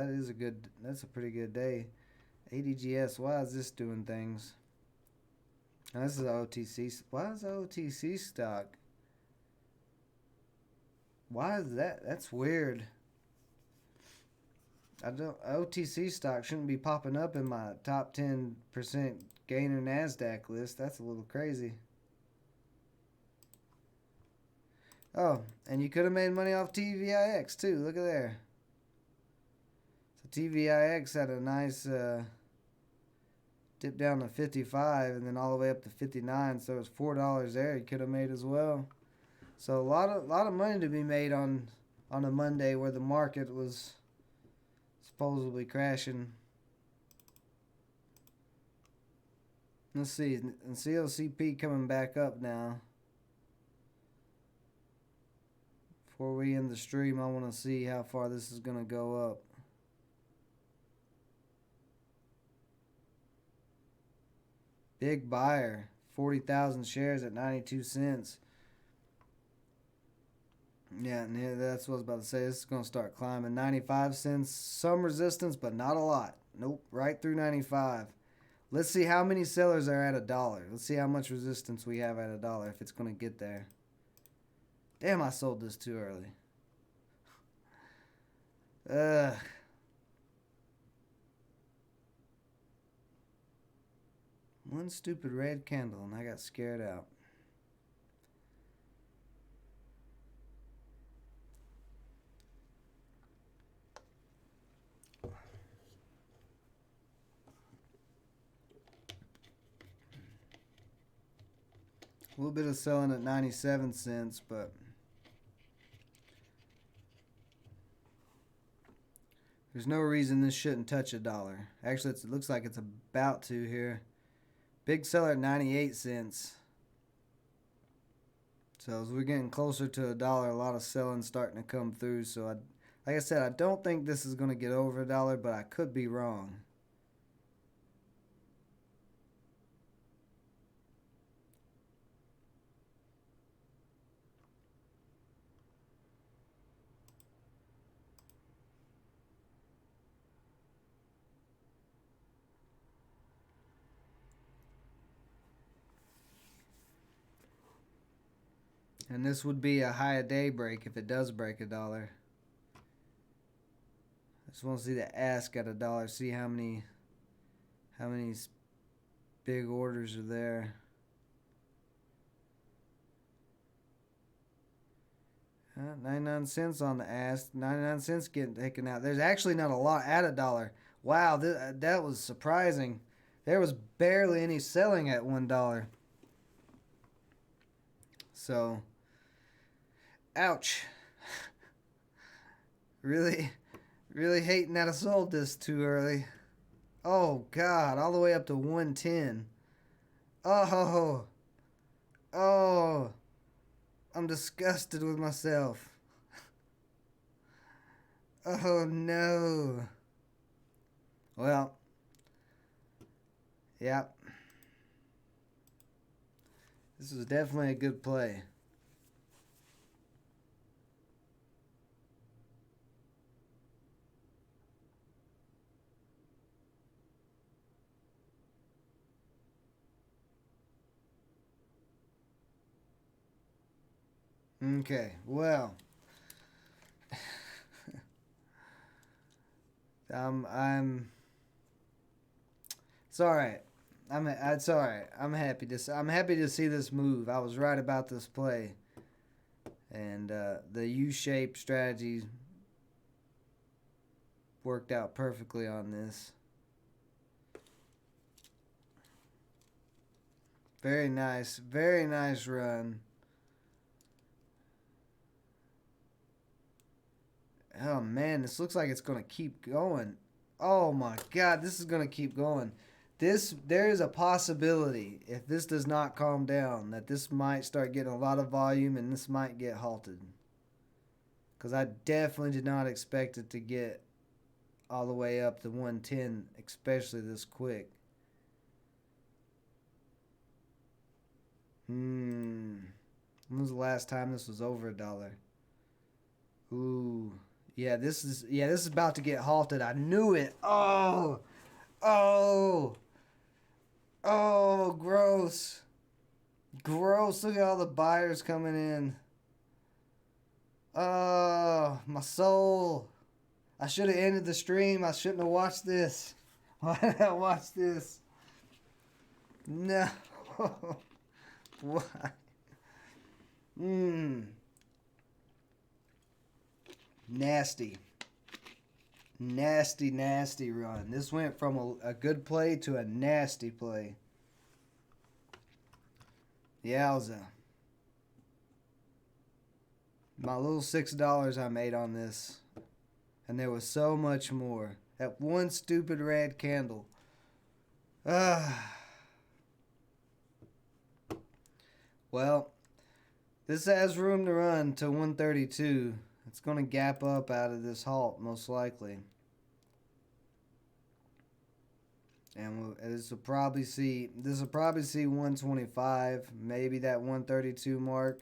that's a pretty good day. ADGS, why is this doing things? Now, this is OTC. Why is the OTC stock? Why is that? That's weird. OTC stock shouldn't be popping up in my top 10% gainer NASDAQ list. That's a little crazy. Oh, and you could have made money off TVIX too. Look at there. So TVIX had a nice dip down to 55 and then all the way up to 59. So it was $4 there. You could have made as well. So a lot of money to be made on a Monday where the market was supposedly crashing. Let's see. And COCP coming back up now. Before we end the stream, I want to see how far this is going to go up. Big buyer. 40,000 shares at 92 cents. Yeah, and that's what I was about to say. This is going to start climbing. 95 cents. Some resistance, but not a lot. Nope, right through 95. Let's see how many sellers are at $1. Let's see how much resistance we have at $1 if it's going to get there. Damn, I sold this too early. Ugh. One stupid red candle and I got scared out. A little bit of selling at 97 cents, but there's no reason this shouldn't touch $1. Actually, it looks like it's about to here. Big seller at 98 cents. So as we're getting closer to $1, a lot of selling starting to come through. So like I said, I don't think this is going to get over $1, but I could be wrong. And this would be a high a day break if it does break $1. I just want to see the ask at $1. See how many big orders are there. 99 cents on the ask. 99 cents getting taken out. There's actually not a lot at $1. Wow, that was surprising. There was barely any selling at $1. So, ouch. Really hating that I sold this too early. Oh, God, all the way up to 110. Oh, I'm disgusted with myself. Oh, no. Well, yeah. This was definitely a good play. Okay, well. I'm. It's all right. It's all right. I'm happy to see this move. I was right about this play, and the U-shaped strategy worked out perfectly on this. Very nice. Very nice run. Oh man, this looks like it's gonna keep going. Oh my god, this is gonna keep going. There is a possibility, if this does not calm down, that this might start getting a lot of volume and this might get halted. Because I definitely did not expect it to get all the way up to 110, especially this quick. When was the last time this was over $1? Ooh. Yeah, this is about to get halted. I knew it. Oh. Oh. Oh, gross. Gross. Look at all the buyers coming in. Oh, my soul. I should have ended the stream. I shouldn't have watched this. Why did I watch this? No. Why? Nasty. Nasty, nasty run. This went from a good play to a nasty play. Yowza. My little $6 I made on this. And there was so much more. That one stupid red candle. Well, this has room to run to 132. It's going to gap up out of this halt, most likely. And this will probably see 125, maybe that 132 mark.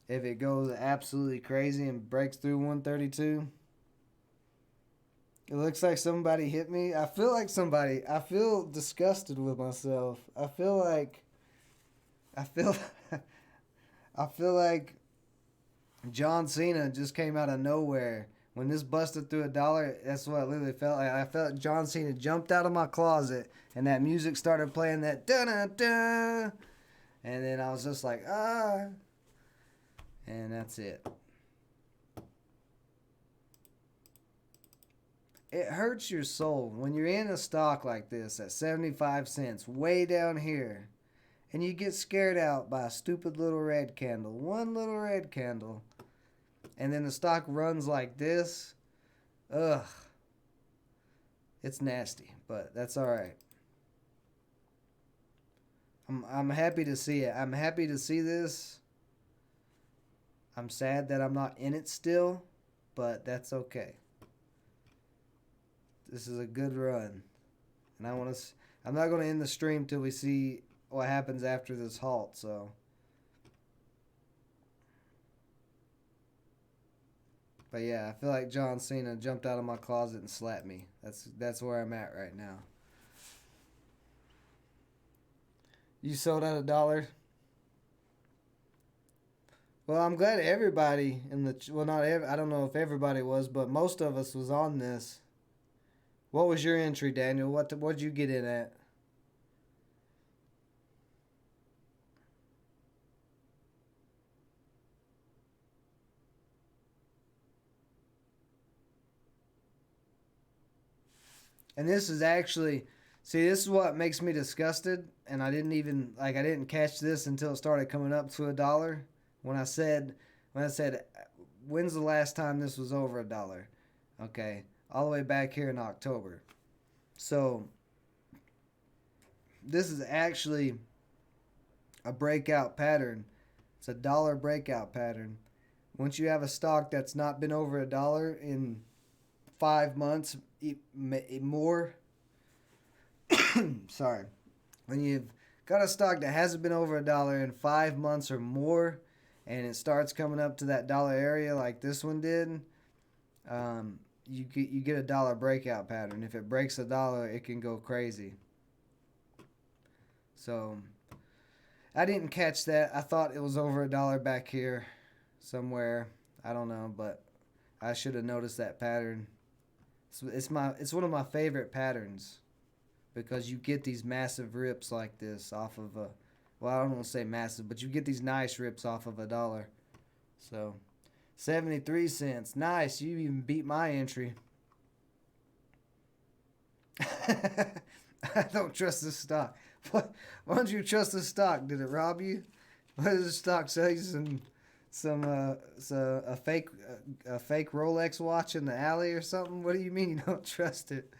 If it goes absolutely crazy and breaks through 132. It looks like somebody hit me. I feel disgusted with myself. I feel like John Cena just came out of nowhere. When this busted through $1, that's what it literally felt like. I felt John Cena jumped out of my closet and that music started playing, that da-da-da. And then I was just like, ah. And that's it. It hurts your soul when you're in a stock like this at 75 cents, way down here, and you get scared out by a stupid little red candle. One little red candle. And then the stock runs like this. Ugh. It's nasty, but that's all right. I'm happy to see it. I'm happy to see this. I'm sad that I'm not in it still, but that's okay. This is a good run. And I'm not going to end the stream till we see what happens after this halt, so. But yeah, I feel like John Cena jumped out of my closet and slapped me. That's where I'm at right now. You sold at $1? Well, I'm glad everybody I don't know if everybody was, but most of us was on this. What was your entry, Daniel? What'd you get in at? And this is actually, see, this is what makes me disgusted. And I didn't catch this until it started coming up to $1. When I said, when's the last time this was over $1? Okay, all the way back here in October. So, this is actually a breakout pattern. It's a dollar breakout pattern. Once you have a stock that's not been over $1 in 5 months, more. Sorry. When you've got a stock that hasn't been over $1 in 5 months or more, and it starts coming up to that dollar area like this one did, you get a dollar breakout pattern. If it breaks $1, it can go crazy. So I didn't catch that. I thought it was over $1 back here somewhere. I don't know, but I should have noticed that pattern It's one of my favorite patterns because you get these massive rips like this off of a, well, I don't want to say massive, but you get these nice rips off of $1. So 73 cents. Nice. You even beat my entry. I don't trust this stock. What? Why don't you trust this stock? Did it rob you? What does the stock sell you a fake Rolex watch in the alley or something? What do you mean you don't trust it?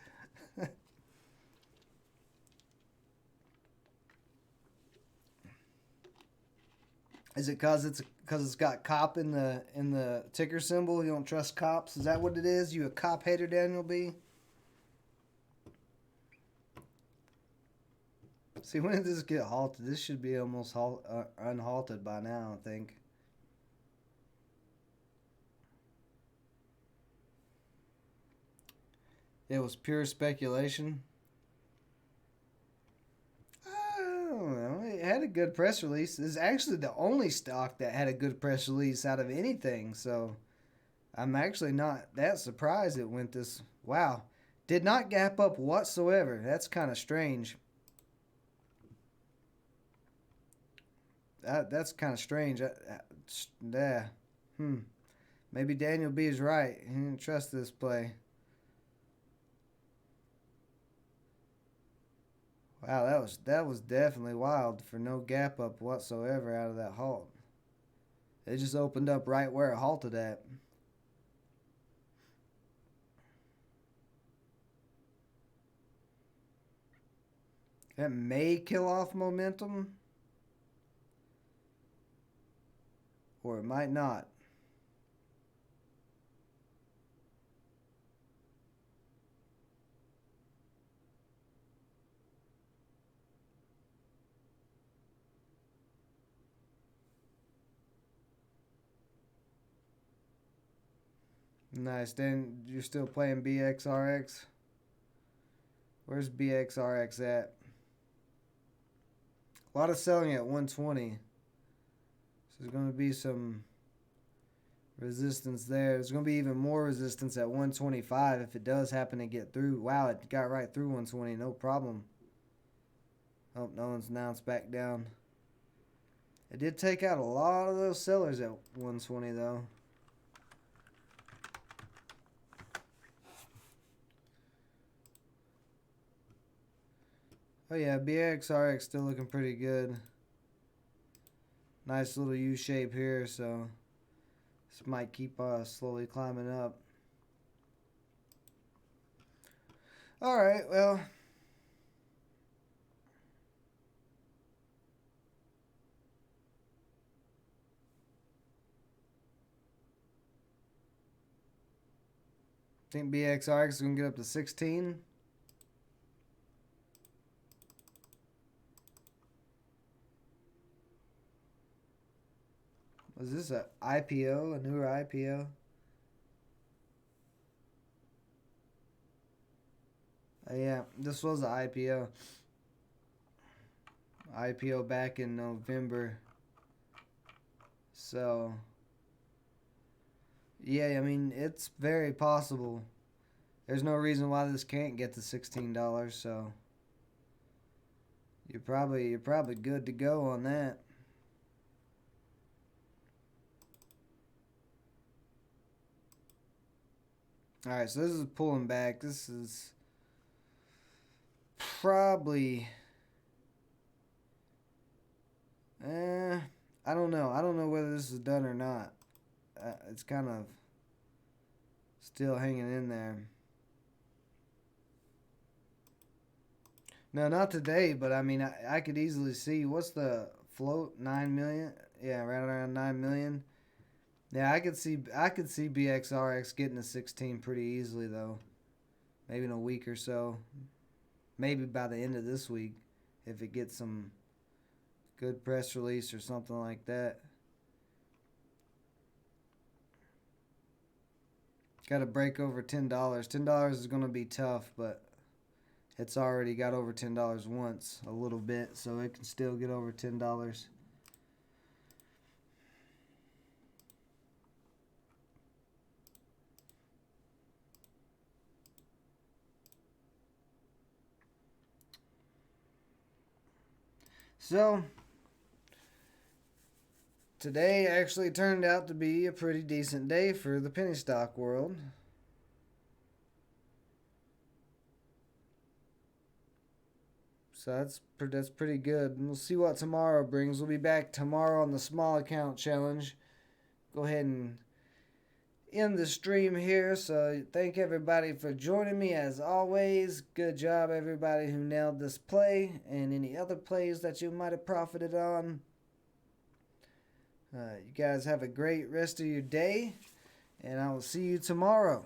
Is it cause it's got cop in the ticker symbol? You don't trust cops? Is that what it is? You a cop hater, Daniel B? See, when did this get halted? This should be almost unhalted by now, I think. It was pure speculation. I don't know. It had a good press release. It's actually the only stock that had a good press release out of anything. So I'm actually not that surprised it went this. Wow. Did not gap up whatsoever. That's kind of strange. That's kind of strange. Yeah. Maybe Daniel B is right. He didn't trust this play. Wow, that was definitely wild for no gap up whatsoever out of that halt. It just opened up right where it halted at. That may kill off momentum, or it might not. Nice. Then you're still playing BXRX? Where's BXRX at? A lot of selling at 120. So there's going to be some resistance there. There's going to be even more resistance at 125 if it does happen to get through. Wow, it got right through 120. No problem. Oh, no one's announced back down. It did take out a lot of those sellers at 120, though. Oh yeah, BXRX still looking pretty good. Nice little U shape here, so this might keep slowly climbing up. Alright, well. Think BXRX is going to get up to 16. Was this a IPO, a newer IPO? Yeah, this was an IPO. IPO back in November. So, yeah, I mean, it's very possible. There's no reason why this can't get to $16, so you're probably good to go on that. Alright, so this is pulling back. This is probably... I don't know. I don't know whether this is done or not. It's kind of still hanging in there. No, not today, but I mean, I could easily see, what's the float? 9 million? Yeah, right around 9 million. Yeah, I could see BXRX getting to 16 pretty easily though. Maybe in a week or so. Maybe by the end of this week if it gets some good press release or something like that. Got to break over $10. $10 is going to be tough, but it's already got over $10 once a little bit, so it can still get over $10. So, today actually turned out to be a pretty decent day for the penny stock world. So that's pretty good. And we'll see what tomorrow brings. We'll be back tomorrow on the small account challenge. Go ahead and end the stream here. So thank everybody for joining me as always. Good job everybody who nailed this play and any other plays that you might have profited on. You guys have a great rest of your day, and I will see you tomorrow.